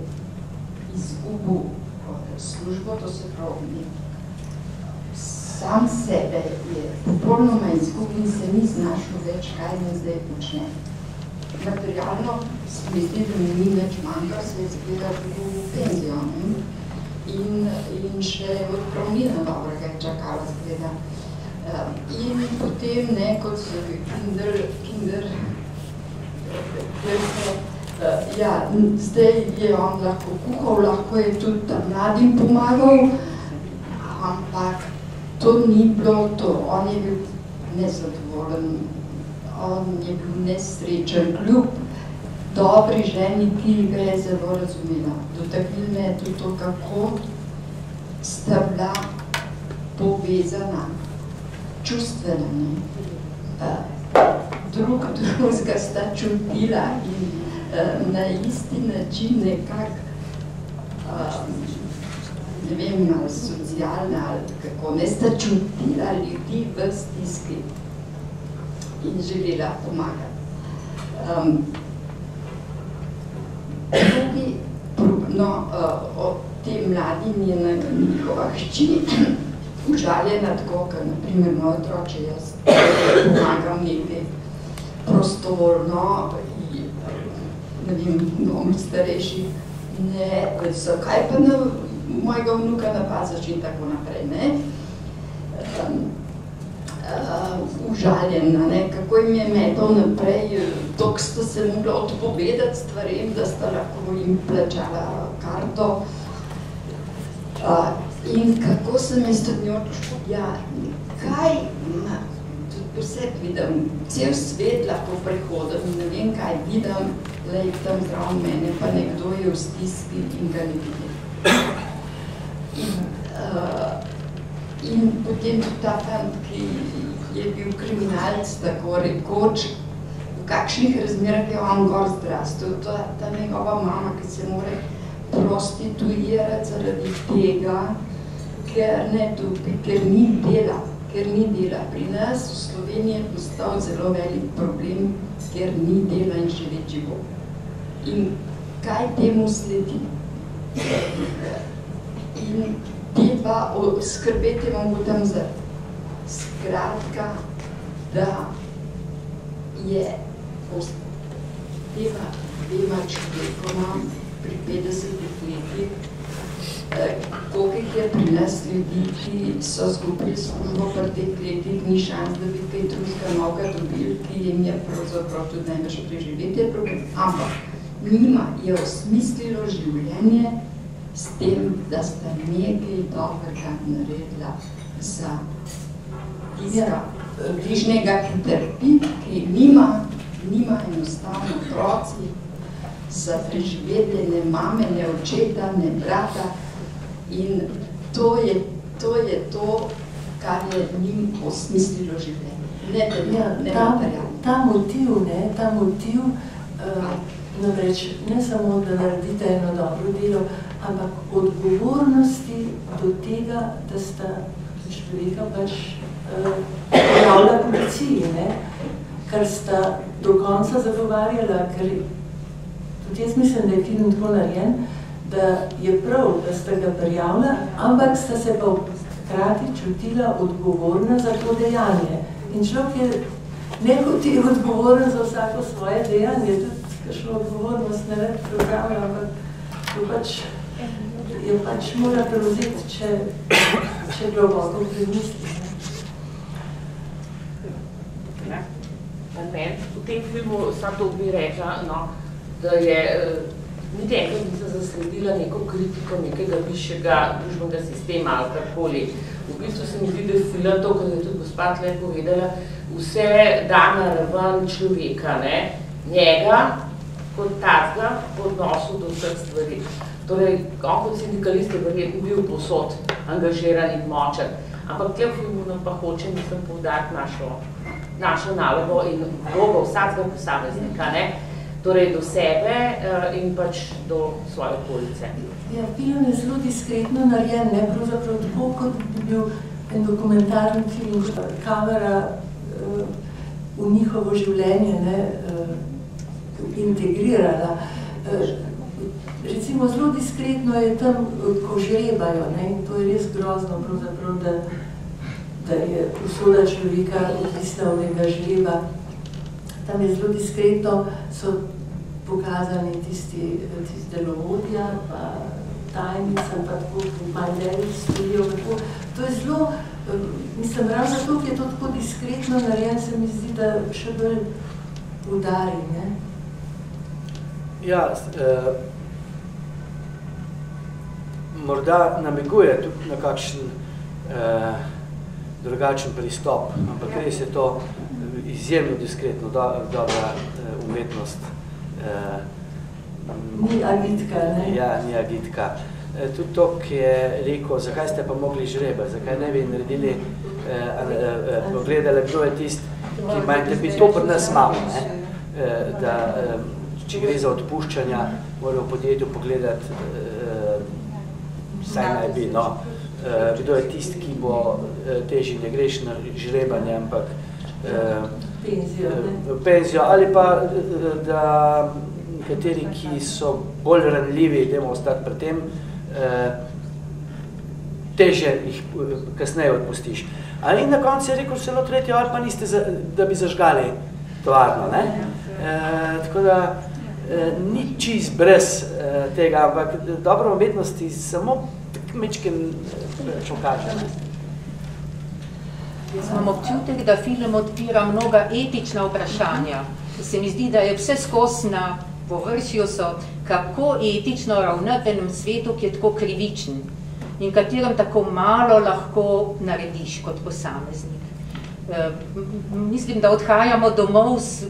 Speaker 5: izgubil službo, to se pravi, sam sebe je popolnoma izgubil in se ni znašel več, kaj ne zdaj počne. Materialno se mi zdi, da mi ni več manjka, se izgleda tudi v penzijo. In še odpravnina dobrega je čakala, zgleda. In potem, ne, kot so kinder, ja, zdaj je on lahko kuhal, lahko je tudi tam mladim pomagal, ampak to ni bilo to. On je bil nezadovoljen, on je bil nesrečen, kljub dobri ženi, ki ga je zelo razumela. Dotaknil me je tudi to, kako sta bila povezana čustveno. Drugega sta čutila in na isti način nekako, ne vem, ali socialna ali kako, ne sta čutila ljudi v stiski in želela pomagati. Drugi, od te mladini je njihova hči užaljena tako, ker naprimer moj otroče, jaz pomagam nekaj prostovoljno, ne vem, dom starejših, ne, zakaj pa na mojega vnuka napazaš in tako naprej, ne? Užaljena, ne, kako jim je metal naprej, toliko sta se mogla odpovedati stvarem, da sta lahko jim plačala karto. In kako sem jaz od njo, ja, kaj, tudi po sebi vidim, cel svet lahko prehodim, ne vem kaj, vidim, lej tam zraven mene, pa nekdo je v stiski in ga ne vidim. In potem tudi ta fant, ki je bil kriminalec, tako rekoč, v kakšnih razmerah je on gor zdrastel, ta njegova mama, ki se more prostituirati zaradi tega, ker ni dela. Pri nas v Sloveniji je postal zelo velik problem, ker ni dela in še večji bo. In kaj temu sledi? In te dva skrbeti vam bo tam za skratka, da je dvema človekoma pri 50 letih, koliko je pri nas ljudi, ki so zgubili službo pri teh letih, ni šans, da bi kaj drugega novega dobili, ki jim je pravzaprav tudi največ preživetje problem. Ampak njima je osmislilo življenje s tem, da sta nekaj dobrega naredila za tistega bližnjega, ki trpi, ki nima enostavno otroci, za preživetje ne mame, ne očeta, ne brata. In to je to, kar je njim osmislilo življenje. Ne materialno.
Speaker 1: Ta motiv, namreč ne samo, da naredite eno dobro delo, ampak odgovornosti do tega, da sta človeka pač prijavila policiji, kar sta do konca zagovarjala, ker tudi jaz mislim, da je film tako narejen, da je prav, da sta ga prijavila, ampak sta se pa hkrati čutila odgovorna za to dejanje. In človek je nekoti odgovoren za vsako svoje dejanje, tudi kakšno odgovornost ne več programila, ampak to pač je pač mora prevzeti, če globoko premisli.
Speaker 6: V tem filmu samo to bi rekla, da je niti enkrat nisem zasledila neko kritiko nekega višjega družbenega sistema ali karkoli. V bistvu se mi zdi, da je film to, kar je tudi gospa tle povedala, vse da na raven človeka, njega kot tazga v odnosu do vseh stvari. Torej, on kot sindikalist je verjetno bil povsod angažiran in močen, ampak tle v filmu nam pa hoče, mislim, poudariti našo nalogo in vlogo vsakega posameznika, torej do sebe in pač do svoje okolice.
Speaker 1: Ja, film je zelo diskretno narejen, pravzaprav tako, kot bi bil en dokumentarni film, kamera v njihovo življenje integrirala. recimo zelo diskretno je tam, ko žrebajo, ne, in to je res grozno, pravzaprav, da je usoda človeka odvisna od tega žreba. Tam je zelo diskretno, so pokazani tisti delovodja, pa tajnica, pa tako majdenih studijo, kako. To je zelo, mislim, ravno zato, ki je to tako diskretno narejen, se mi zdi, da še bolj udari, ne?
Speaker 2: Ja, morda namiguje tudi na kakšen drugačen pristop, ampak res je to izjemno diskretno, dobra umetnost.
Speaker 1: Ni agitka, ne?
Speaker 2: Ja, ni agitka. Tudi to, ki je rekel, zakaj ste pa mogli žrebati, zakaj ne bi naredili, pogledali, kdo je tist, ki imate biti to pri nas malo, da če gre za odpuščanja, morajo v podjetju pogledati, saj naj bi, no, kdo je tist, ki bo težji, ne greš na žrebanje, ampak penzijo, ali pa da nekateri, ki so bolj ranljivi, idemo ostati pri tem, težje jih kasneje odpustiš. In na koncu je rekel, celo tretjo, ali pa niste, da bi zažgali tovarno, ne? Tako da ni čist brez tega, ampak dobro umetnosti samo mečken čokaže.
Speaker 7: Imam občutek, da film odpira mnoga etična vprašanja. Se mi zdi, da je vse skozi na površju so, kako etično ravnati v enem svetu, ki je tako krivičen in katerem tako malo lahko narediš kot posameznik. Mislim, da odhajamo domov s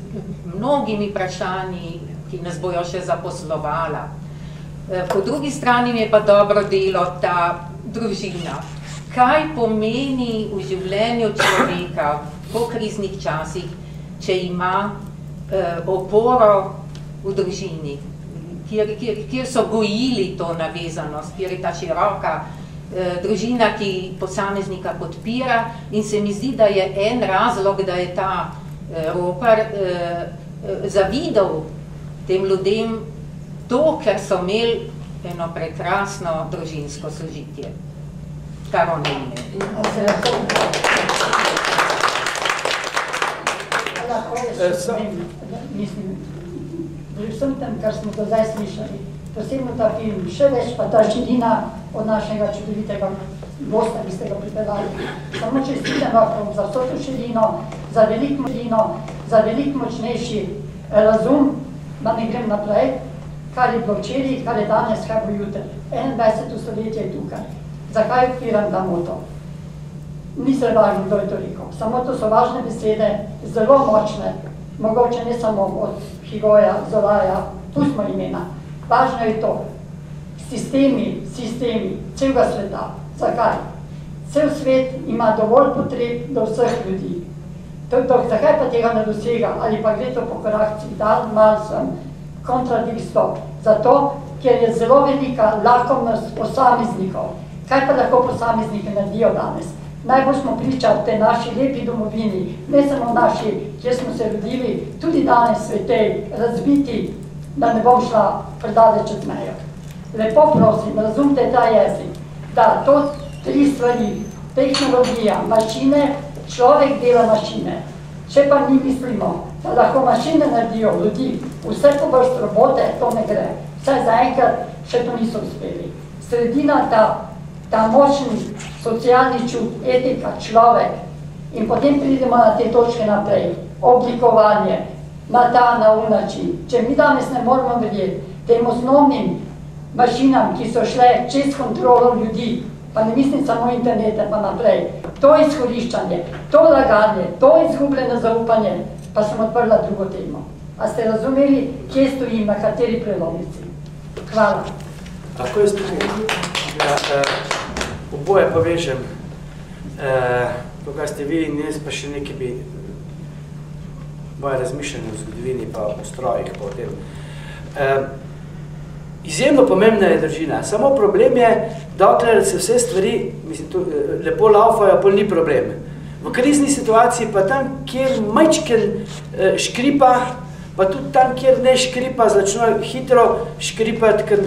Speaker 7: mnogimi vprašanji, ki nas bojo še zaposlovala. Po drugi strani mi je pa dobro delo ta družina. Kaj pomeni v življenju človeka po kriznih časih, če ima oporo v družini, kjer so gojili to navezanost, kjer je ta široka družina, ki posameznika podpira, in se mi zdi, da je en razlog, da je ta ropar zavidal tem ljudem to, ker so imeli eno prekrasno družinsko sožitje. Kar on ime.
Speaker 8: Mislim, pri vsem tem, kar smo do zdaj slišali, posebno ta film, še več pa ta živina od našega čudovitega gosta, ki ste ga pripeljali. Samo čestitam vam za vso to širino, za velik močnejši razum, da ne grem naprej, kar je bilo včeraj, kar je danes, kar bo jutri. 21. stoletje je tukaj. Zakaj odpiram ta moto? Ni se važno, kdo je to rekel. Samo to so važne besede, zelo močne, mogoče ne samo od Higoja, Zolaja, pustimo imena. Važno je to. Sistemi celega sveta. Zakaj? Cel svet ima dovolj potreb do vseh ljudi. Zakaj pa tega ne dosega? Ali pa gre to po korakcih, da malo sem kontradiktor. Zato, ker je zelo velika lakomnost posameznikov. Kaj pa lahko posamezniki naredijo danes? Najbolj smo pričali v tej naši lepi domovini, ne samo naši, kjer smo se rodili, tudi danes svetej, razbiti, da ne bom šla predaleč čez mejo. Lepo prosim, razumite ta jezik, da to 3 stvari, tehnologija, mašine, človek dela mašine. Če pa mi mislimo, da lahko mašine naredijo ljudi, vse po vrst robote, to ne gre. Vsaj zaenkrat še to niso uspeli. Sredina ta močni socialni čut, etika, človek, in potem pridemo na te točke naprej, oblikovanje, na način. Če mi danes ne moramo verjeti tem osnovnim mašinam, ki so šle čez kontrolo ljudi, pa ne mislim samo internete, pa naprej, to izkoriščanje, to laganje, to izgubljeno zaupanje, pa sem odprla drugo temo. A ste razumeli, kje stojim, na kateri prelomnici? Hvala.
Speaker 2: Tako je stvari. Oboje pa vežem, to, kar ste vi in jaz pa še nekaj bi moje razmišljanje v zgodovini pa v strojih pa o tem. Izjemno pomembna je družina, samo problem je, dokler se vse stvari, mislim, lepo laufajo, pol ni problem. V krizni situaciji pa tam, kjer majčken škripa, pa tudi tam, kjer ne škripa, začne hitro škripati, ker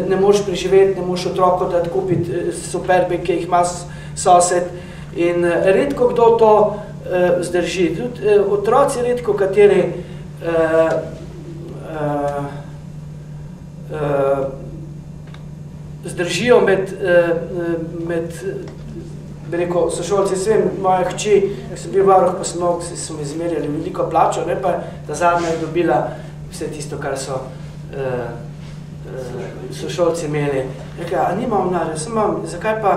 Speaker 2: ne moreš preživeti, ne moreš otroko dati kupiti superbe, ki jih ima sosed. In redko kdo to zdrži. Tudi otroci redko kateri zdržijo med bi rekel, sošolci, vem, moja hči, sem bil varuh, pa so mi zmerjali veliko plačo, ne pa ta zadnja je dobila vse tisto, kar so sošolci imeli. Rekaj, a nimam vnarja, sem imam, zakaj pa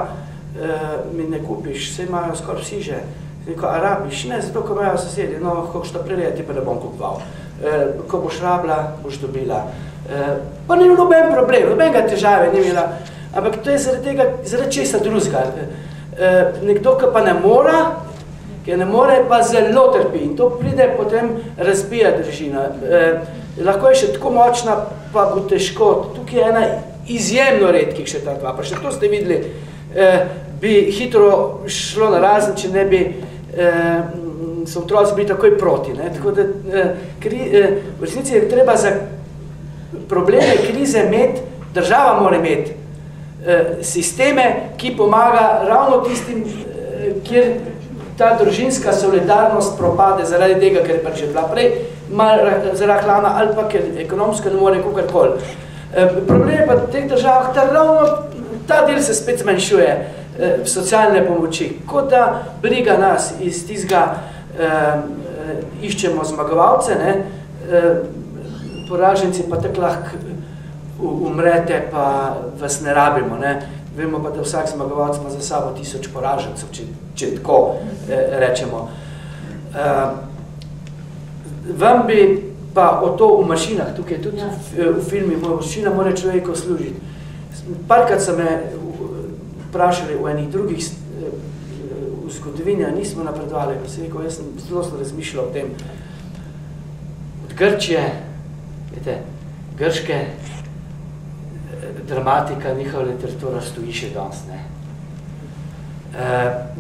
Speaker 2: mi ne kupiš, vse imajo skoraj vsi že. Rekaj, a rabiš? Ne, zato, ko imajo sosedi, no, kako šta prireja, ti pa ne bom kupoval. Ko boš rabila, boš dobila. Pa ni noben problem, nobenega težave ni imela, ampak to je zaradi česa drugega. Nekdo, ki pa ne more, pa zelo trpi in to pride potem razbija družina. Lahko je še tako močna, pa bo težko. Tukaj je ena izjemno redkih še ta dva, pa še to ste videli, bi hitro šlo na razen, če ne bi so otroci bili takoj proti. Tako da v resnici je treba za probleme krize imeti, država mora imeti sisteme, ki pomaga ravno tistim, kjer ta družinska solidarnost propade zaradi tega, ker je pač že bila prej zarahlana ali pa ker ekonomsko ne more kakorkoli. Problem je pa v teh državah, da ravno ta del se spet zmanjšuje socialne pomoči. Kot da briga nas iz tistega iščemo zmagovalce, poraženci pa tako lahko umrete, pa vas ne rabimo. Vemo pa, da vsak zmagovalc ima za sabo 1000 poražencev, če tako rečemo. Vam bi pa o to v mašinah, tukaj tudi v filmi, mašina mora človeko služiti. Parkrat so me vprašali v enih drugih v zgodovini, nismo napredovali, pa se rekel, jaz sem zelo razmišljal o tem. Od Grčije, grške dramatika, njihova literatura stoji še danes.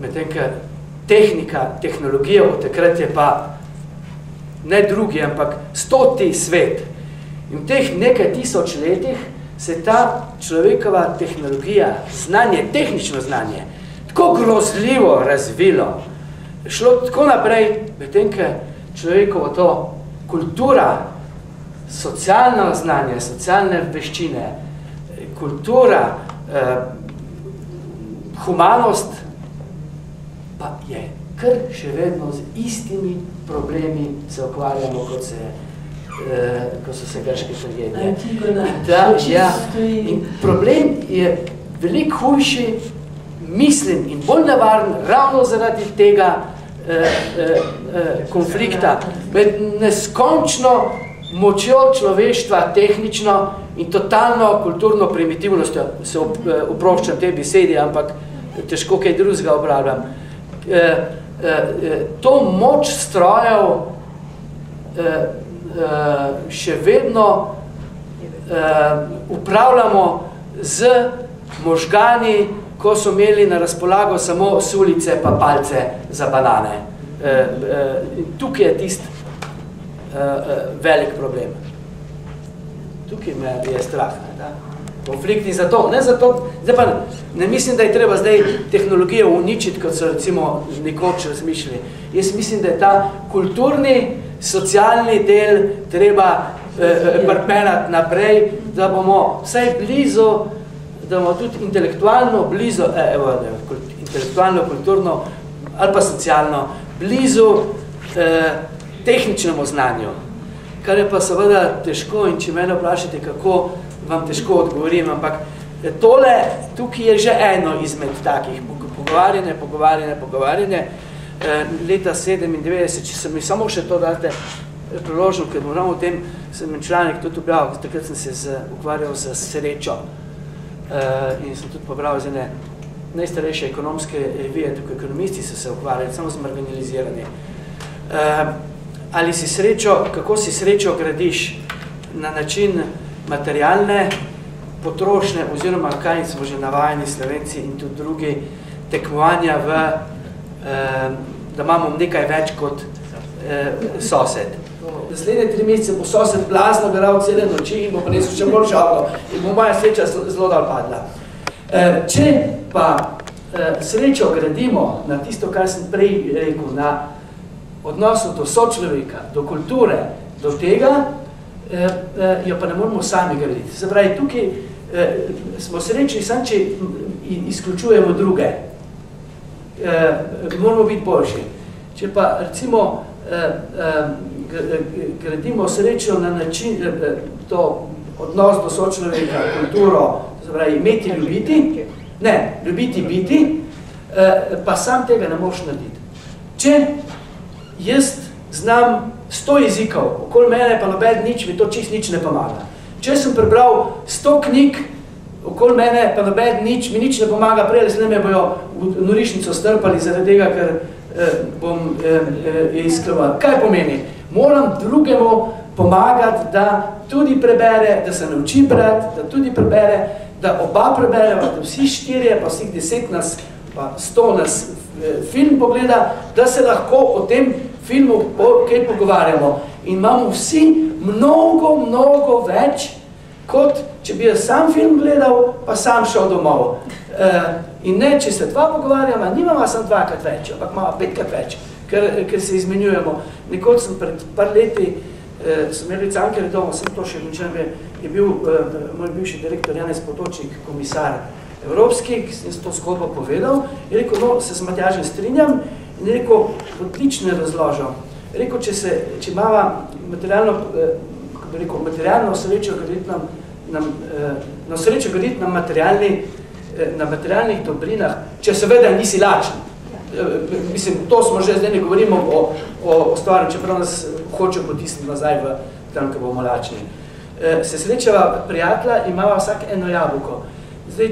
Speaker 2: Medtem, ker tehnologija od takrat je pa ne drugi, ampak 100. svet. In v teh nekaj tisoč letih se ta človekova tehnologija, znanje, tehnično znanje, tako grozljivo razvilo, šlo tako naprej, medtem, ker človekovo to kultura, socialno znanje, socialne veščine, kultura, humanost, pa je kar še vedno z istimi problemi se ukvarjamo, ko so se grške tragedije. In problem je veliko hujši, mislim, in bolj nevaren ravno zaradi tega konflikta med neskončno močjo človeštva, tehnično in totalno kulturno primitivnostjo, se oproščam te besedi, ampak težko kaj drugega obrabljam. To moč strojev še vedno upravljamo z možgani, ko so imeli na razpolago samo sulice pa palce za banane. Tukaj je tisti velik problem. Tukaj me je strah. Konflikti zato, ne zato, zdaj pa ne mislim, da je treba zdaj tehnologijo uničiti, kot so recimo nekoč razmišljali. Jaz mislim, da je ta kulturni, socialni del treba parpenati naprej, da bomo vsaj blizu, da bomo tudi intelektualno blizu, intelektualno, kulturno ali pa socialno blizu tehničnemu znanju, kar je pa seveda težko in če mene vprašate, kako vam težko odgovorim, ampak tole, tukaj je že eno izmed takih pogovarjanje. Leta 97, če sem mi samo še to date priložil, ker moram o tem, sem en članek tudi objavil, takrat sem se ukvarjal z srečo in sem tudi pobral z ene najstarejše ekonomske revije, tako ekonomisti so se ukvarjali, samo z marginaliziranje. Ali si srečo, kako si srečo gradiš na način materialne potrošnje, oziroma kaj smo že navajeni Slovenci in tudi drugi tekmovanja v, da imamo nekaj več kot sosed. naslednje 3 mesece bo sosed blazno garal cele noči in bo prinesel še bolj žalno in bo moja sreča zelo dal padla. Če pa srečo gradimo na tisto, kar sem prej rekel, na odnosu do sočloveka, do kulture, do tega, jo pa ne moramo sami graditi. Se pravi, tukaj smo srečni, samo če izključujemo druge. Moramo biti boljši. Če pa recimo gradimo srečo na način, to odnos do sočloveka, kulturo, se pravi, imeti, ljubiti, ne, ljubiti, biti, pa sam tega ne moš narediti. Če jaz znam 100 jezikov, okoli mene pa noben nič, mi to čist nič ne pomaga. Če sem prebral 100 knjig, okoli mene pa noben nič, mi nič ne pomaga, prej se me bojo v norišnico strpali zaradi tega, ker bom izkleval. Kaj pomeni? Moram drugemu pomagati, da tudi prebere, da se nauči brati, da tudi prebere, da oba prebereva, da vsi 4, pa vseh 10 nas, pa 100 nas film pogleda, da se lahko o tem filmu kaj pogovarjamo. In imamo vsi mnogo več, kot če bi jaz sam film gledal, pa sam šel domov. In ne, če se 2 pogovarjamo, nimamo sam 2krat več, ampak imamo 5krat več, ker se izmenjujemo. Nekoč sem pred par leti, sem imel Cankarjev doma, sem to še ničem, je bil moj bivši direktor Janez Potočnik, komisar evropski, ki sem to zgodbo povedal, je rekel, no, se z Matjažem strinjam, in je rekel, odlično je razložil. Je rekel, če imava materialno srečo graditi na srečo graditi na materialnih dobrinah, če seveda nisi lačen. Mislim, to smo že zdaj ne govorimo o stvarju, čeprav nas hoče potisniti nazaj v tam, ko bomo lačni. Se srečava prijatelja, imava vsak eno jabolko. Zdaj,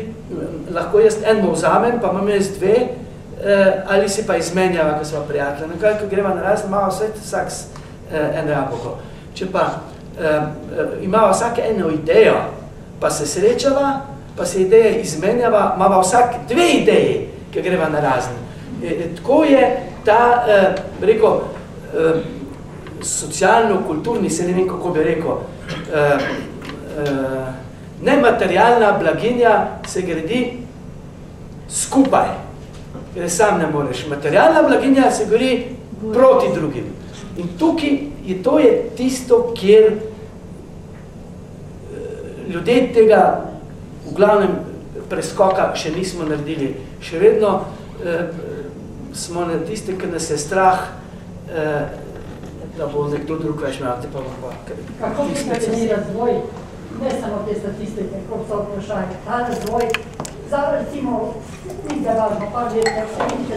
Speaker 2: lahko jaz eno vzamem, pa imam jaz 2, ali si pa izmenjava, ko sva prijatelja. Nekaj, ko greva naraz, imava vsak eno jabolko. Če pa imava vsak eno idejo, pa se srečava, pa se ideje izmenjava, imava vsak 2 ideji, ki greva narazen. Tako je ta, rekel, socialno-kulturni, se ne vem, kako bi rekel, nematerialna blaginja se gradi skupaj, ker sam ne moreš. Materialna blaginja se gradi proti drugim. In tukaj to je tisto, kjer ljudje tega v glavnem preskoka še nismo naredili. Še vedno smo na tiste, ker nas je strah, da bo nekdo drug več imel.
Speaker 8: Kako vidite razvoj, ne samo te statistike, kot so vprašanje, ta razvoj, recimo, ni da važno, pa že vidite,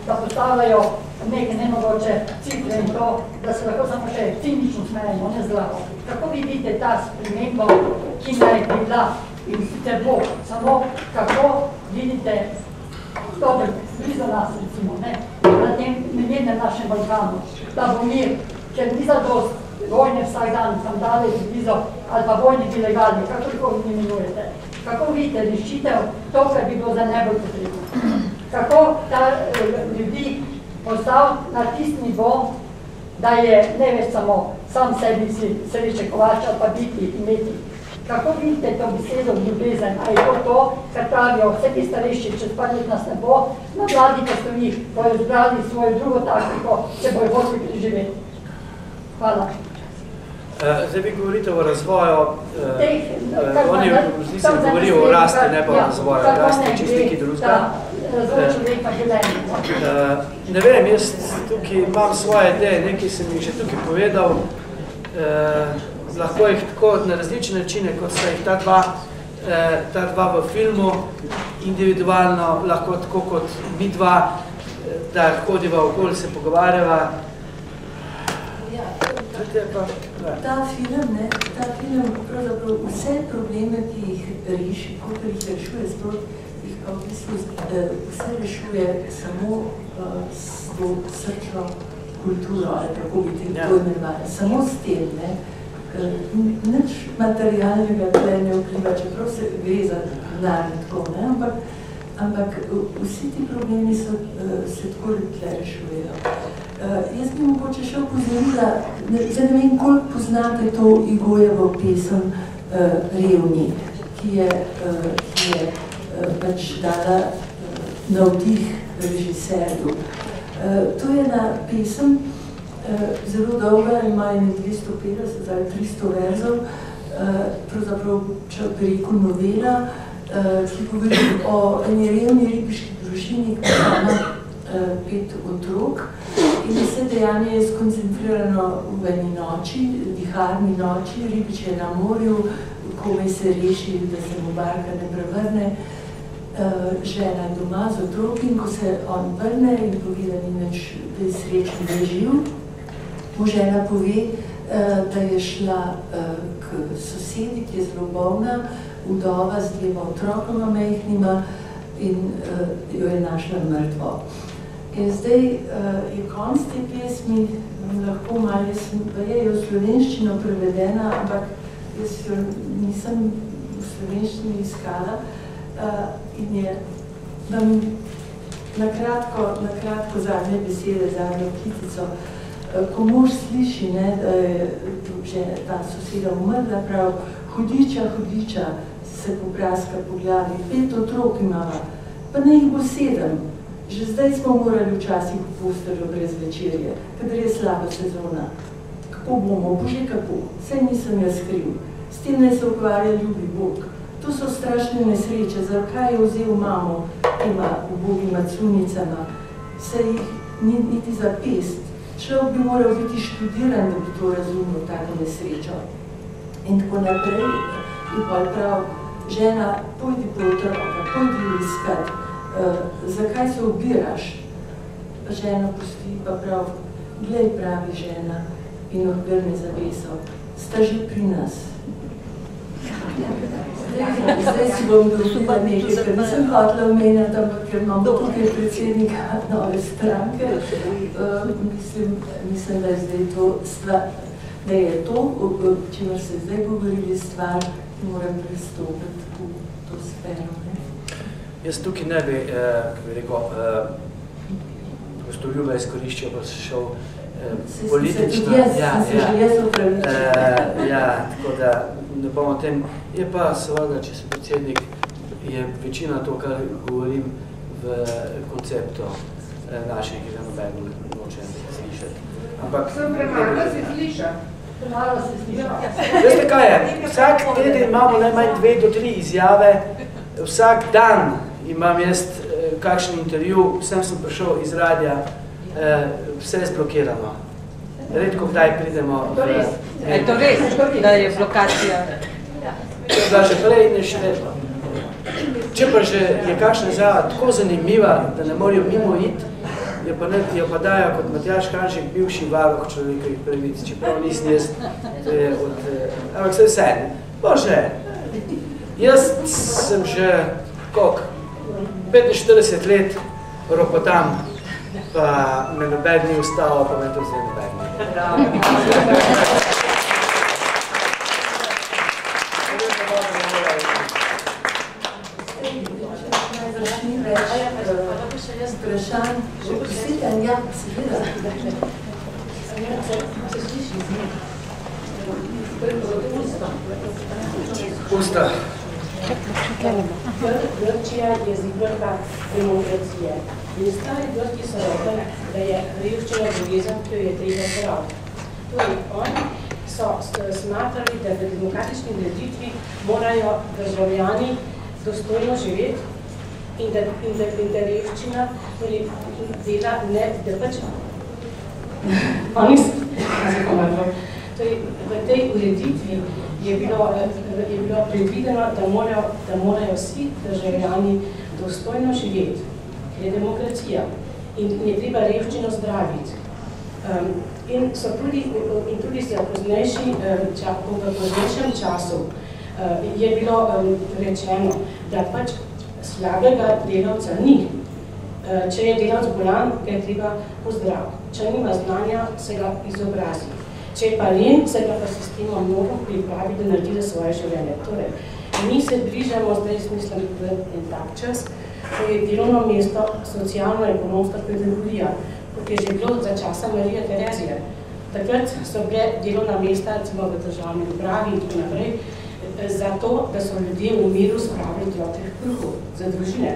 Speaker 8: da postavljajo neke nemogoče cifre in to, da se lahko samo še cinično smejemo, ne zdravo. Kako vidite ta spremembo, ki naj bi bila in sicer bo, samo kako vidite dobro, blizu nas recimo, na tem nemirnem našem Balkanu, da bo mir, ker ni zadost vojne vsak dan, tam daleč blizu, ali pa vojni ilegalni, kako vi imenujete. Kako vidite rešitev to, kar bi bilo za najbolj potrebno? Kako ta ljudi postaviti na tisti nivo, da je ne več samo sam sebi si sreče kovača, pa biti, imeti. Kako vidite to besedo ljubezen? A je to, kar pravijo vse ti starejši, čez par let nas ne bo, na mladi pa stoji, bojo zbrali svojo drugo taktiko, če bojo hočeli preživeti. Hvala.
Speaker 2: Zdaj vi govorite o razvoju, oni se govorijo o rasti, ne pa o razvoju, rasti čisto nekaj drugega.
Speaker 8: Razvoj človeka življenja.
Speaker 2: Ne vem, jaz tukaj imam svoje ideje, nekaj sem jih že tukaj povedal, lahko jih tako na različne načine, kot sta jih ta dva v filmu, individualno, lahko tako kot mi dva, da hodiva okoli, se pogovarjava.
Speaker 1: Ta film pravzaprav vse probleme, ki jih reši, kot jih rešuje, sploh jih pa v bistvu vse rešuje samo s to srčno kulturo, ali kako bi te to imenovali. Samo s tem, nič materialnega tle ne vpliva, čeprav se gre za denar in tako, ampak ampak vsi ti problemi se tako tle rešujejo. Jaz bi mogoče še opozorila, zdaj ne vem, koliko poznate to Igojevo pesem Revni, ki je pač dala navdih režiserju. To je ena pesem, zelo dolga, ima 250 ali 300 verzov, pravzaprav bi rekel novela, ki govori o eni revni ribiški družini, ki ima 5 otrok in vse dejanje je skoncentrirano v eni noči, viharni noči, ribič je na morju, komaj se reši, da se mu barka ne prevrne, žena je doma z otroki in ko se on vrne in pove, da ni nič, da je srečen, da je živ, mu žena pove, da je šla k sosedi, ki je zelo bolna, vdova z 2 otrokoma majhnima in jo je našla mrtvo. In zdaj je konc te pesmi, lahko malo, je v slovenščino prevedena, ampak jaz jo nisem v slovenščini iskala in je vam na kratko zadnje besede, zadnjo kitico. Ko mož sliši, da je ta soseda umrla, prav, hudiča, se popraska po glavi, 5 otrok imava, pa ne jih bo 7. Že zdaj smo morali včasih v posteljo brez večerje, kadar je slaba sezona. Kako bomo? Bože, kako? Saj nisem jaz kriv. S tem naj se ukvarja ljubi Bog. To so strašne nesreče, zakaj je vzel mamo tema ubogima cunicama, saj jih niti za pest. Človek bi moral biti študiran, da bi to razumel, tako nesrečo. In tako naprej, in pa prav, žena, pojdi po otroka, pojdi iskat, zakaj se obiraš? Žena pusti, pa prav, glej, pravi žena, in odgrne zaveso, sta že pri nas. Zdaj si bom dožila nekaj, ker nisem hotela omenjati, ampak ker imamo tukaj predsednika nove stranke. Mislim, da je zdaj to stvar, da je to, čimer se zdaj govorili stvar, moram pristopiti v to sfero.
Speaker 2: Jaz tukaj ne bi, kako bi rekel, gostoljuba izkoriščal, pa se šel politično. Tako da ne bomo o tem. Je pa seveda, če sem predsednik, je večina to, kar govorim v konceptu naših, ki ga nobeno nočem slišati.
Speaker 3: Sem premalo se sliša.
Speaker 2: Veste kaj je? Vsak teden imamo najmanj 2 do 3 izjave, vsak dan imam jaz kakšen intervju, sem prišel iz radija, vse je zblokirano. Redko kdaj pridemo v...
Speaker 7: Je to res, da je blokacija?
Speaker 2: Da že prej ne še vedno. Če pa že je kakšna izjava tako zanimiva, da ne morajo mimo iti, jo pa dajo kot Matjaž Hanžek, bivši varuh človekovih pravic, čeprav nisem jaz, to je od... Ampak se vse, bože, jaz sem že, koliko, 45 let ropotam, pa me noben ni ustalo, pa me to zdaj noben ni.
Speaker 1: Vprašanj, prosite, ja, seveda.
Speaker 2: Usta.
Speaker 9: Grčija je zidrka demokracije. In stari grki so rekli, da je revščina bolezen, ki jo je treba zdraviti. Torej, oni so smatrali, da v demokratični ureditvi morajo državljani dostojno živeti in da revščina dela ne, da pač oni torej, v tej ureditvi je bilo predvideno, da morajo vsi državljani dostojno živeti, ker je demokracija in je treba revščino zdraviti. In tudi se v poznejšem času je bilo rečeno, da pač slabega delavca ni. Če je delavc bolan, ga je treba pozdraviti. Če nima znanja, se ga izobrazi. Če je pa len, se ga pa sistema mora pripraviti, da naredi za svoje življenje. Torej, mi se bližamo, zdaj mislim, v en tak čas, To je delovno mesto socialno-ekonomska kategorija, kot je že bilo za časa Marije Terezije. Takrat so bile delovna mesta, recimo v državni upravi in tako naprej, zato, da so ljudje v miru spravili otroke k kruhu za družine.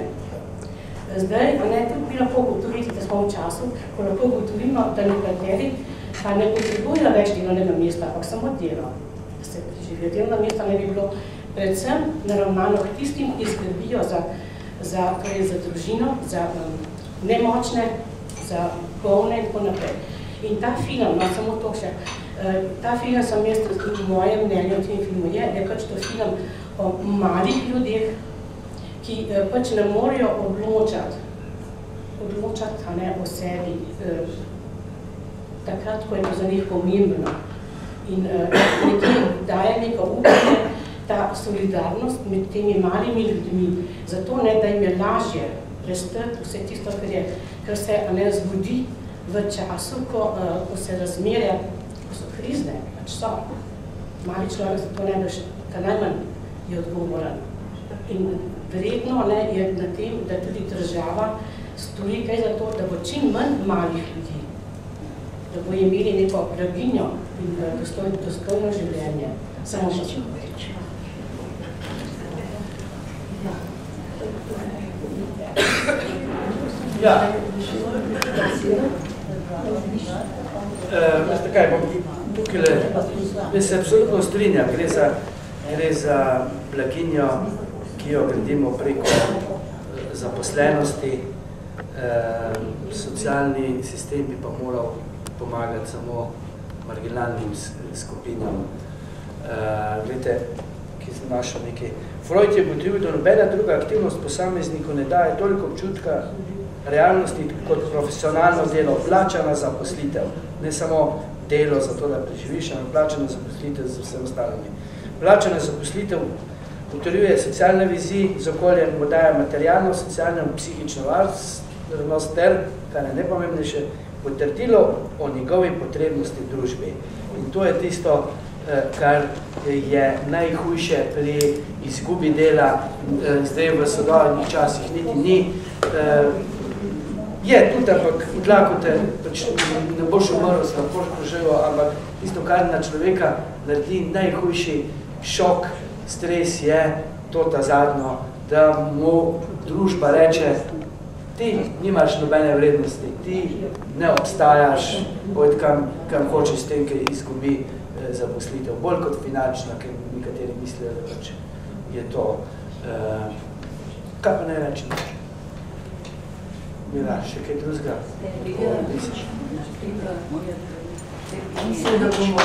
Speaker 9: Zdaj, tudi bi lahko ugotoviti, da smo v času, ko lahko ugotovimo, da nekateri pa ne potrebujejo več delovnega mesta, ampak samo delo. Da se živijo delovna mesta ne bi bilo predvsem naravnano k tistim, ki skrbijo za družino, za nemočne, za bolne in tako naprej. In ta film, samo to še, ta film sem jaz, v mojem mnenju v tem filmu je pač to film o malih ljudeh, ki pač ne morejo odločati o sebi, takrat, ko je to za njih pomembno. In nekje daje neko upanje, ta solidarnost med temi malimi ljudmi, zato ne, da jim je lažje prestati vse tisto, kar se zgodi v času, ko se razmere, ko so krizne, pač so. Mali človek za to najmanj je odgovoren. In verjetno je na tem, da tudi država stori kaj za to, da bo čim manj malih ljudi, da bo imeli neko blaginjo in dostojno življenje. Samo čim več.
Speaker 2: Ja. Veste kaj, tukaj se absolutno strinjam, gre za blaginjo, ki jo gradimo preko zaposlenosti, socialni sistem bi pa moral pomagati samo marginalnim skupinam. Glede, ki sem našel nekaj. Freud je ugotovil, da nobena druga aktivnost posamezniku ne daje toliko občutka realnosti kot profesionalno delo, plačana zaposlitev. Ne samo delo za to, da preživiš, ampak plačana zaposlitev z vsem ostalimi. Plačana zaposlitev utrjuje socialne viziji, z okoljem mu daje materialno, socialno in psihično varnost ter, kar je najpomembnejše, potrdilo o njegovi potrebnosti v družbi. In to je tisto, kar je najhujše pri izgubi dela, zdaj v sodobnih časih niti ni. Je tudi, ampak odlako te ne boš umrl, se lahko preživel, ampak tisto, kar na človeka naredi najhujši šok, stres je to ta zadnjo, da mu družba reče, ti nimaš nobene vrednosti, ti ne obstajaš, pojdi kam hočeš s tem, ker izgubi zaposlitev, bolj kot finančna, ker nekateri mislijo, da pač je to, kaj pa ne reči? Mira, še kaj drugega?
Speaker 1: Mislim, da bomo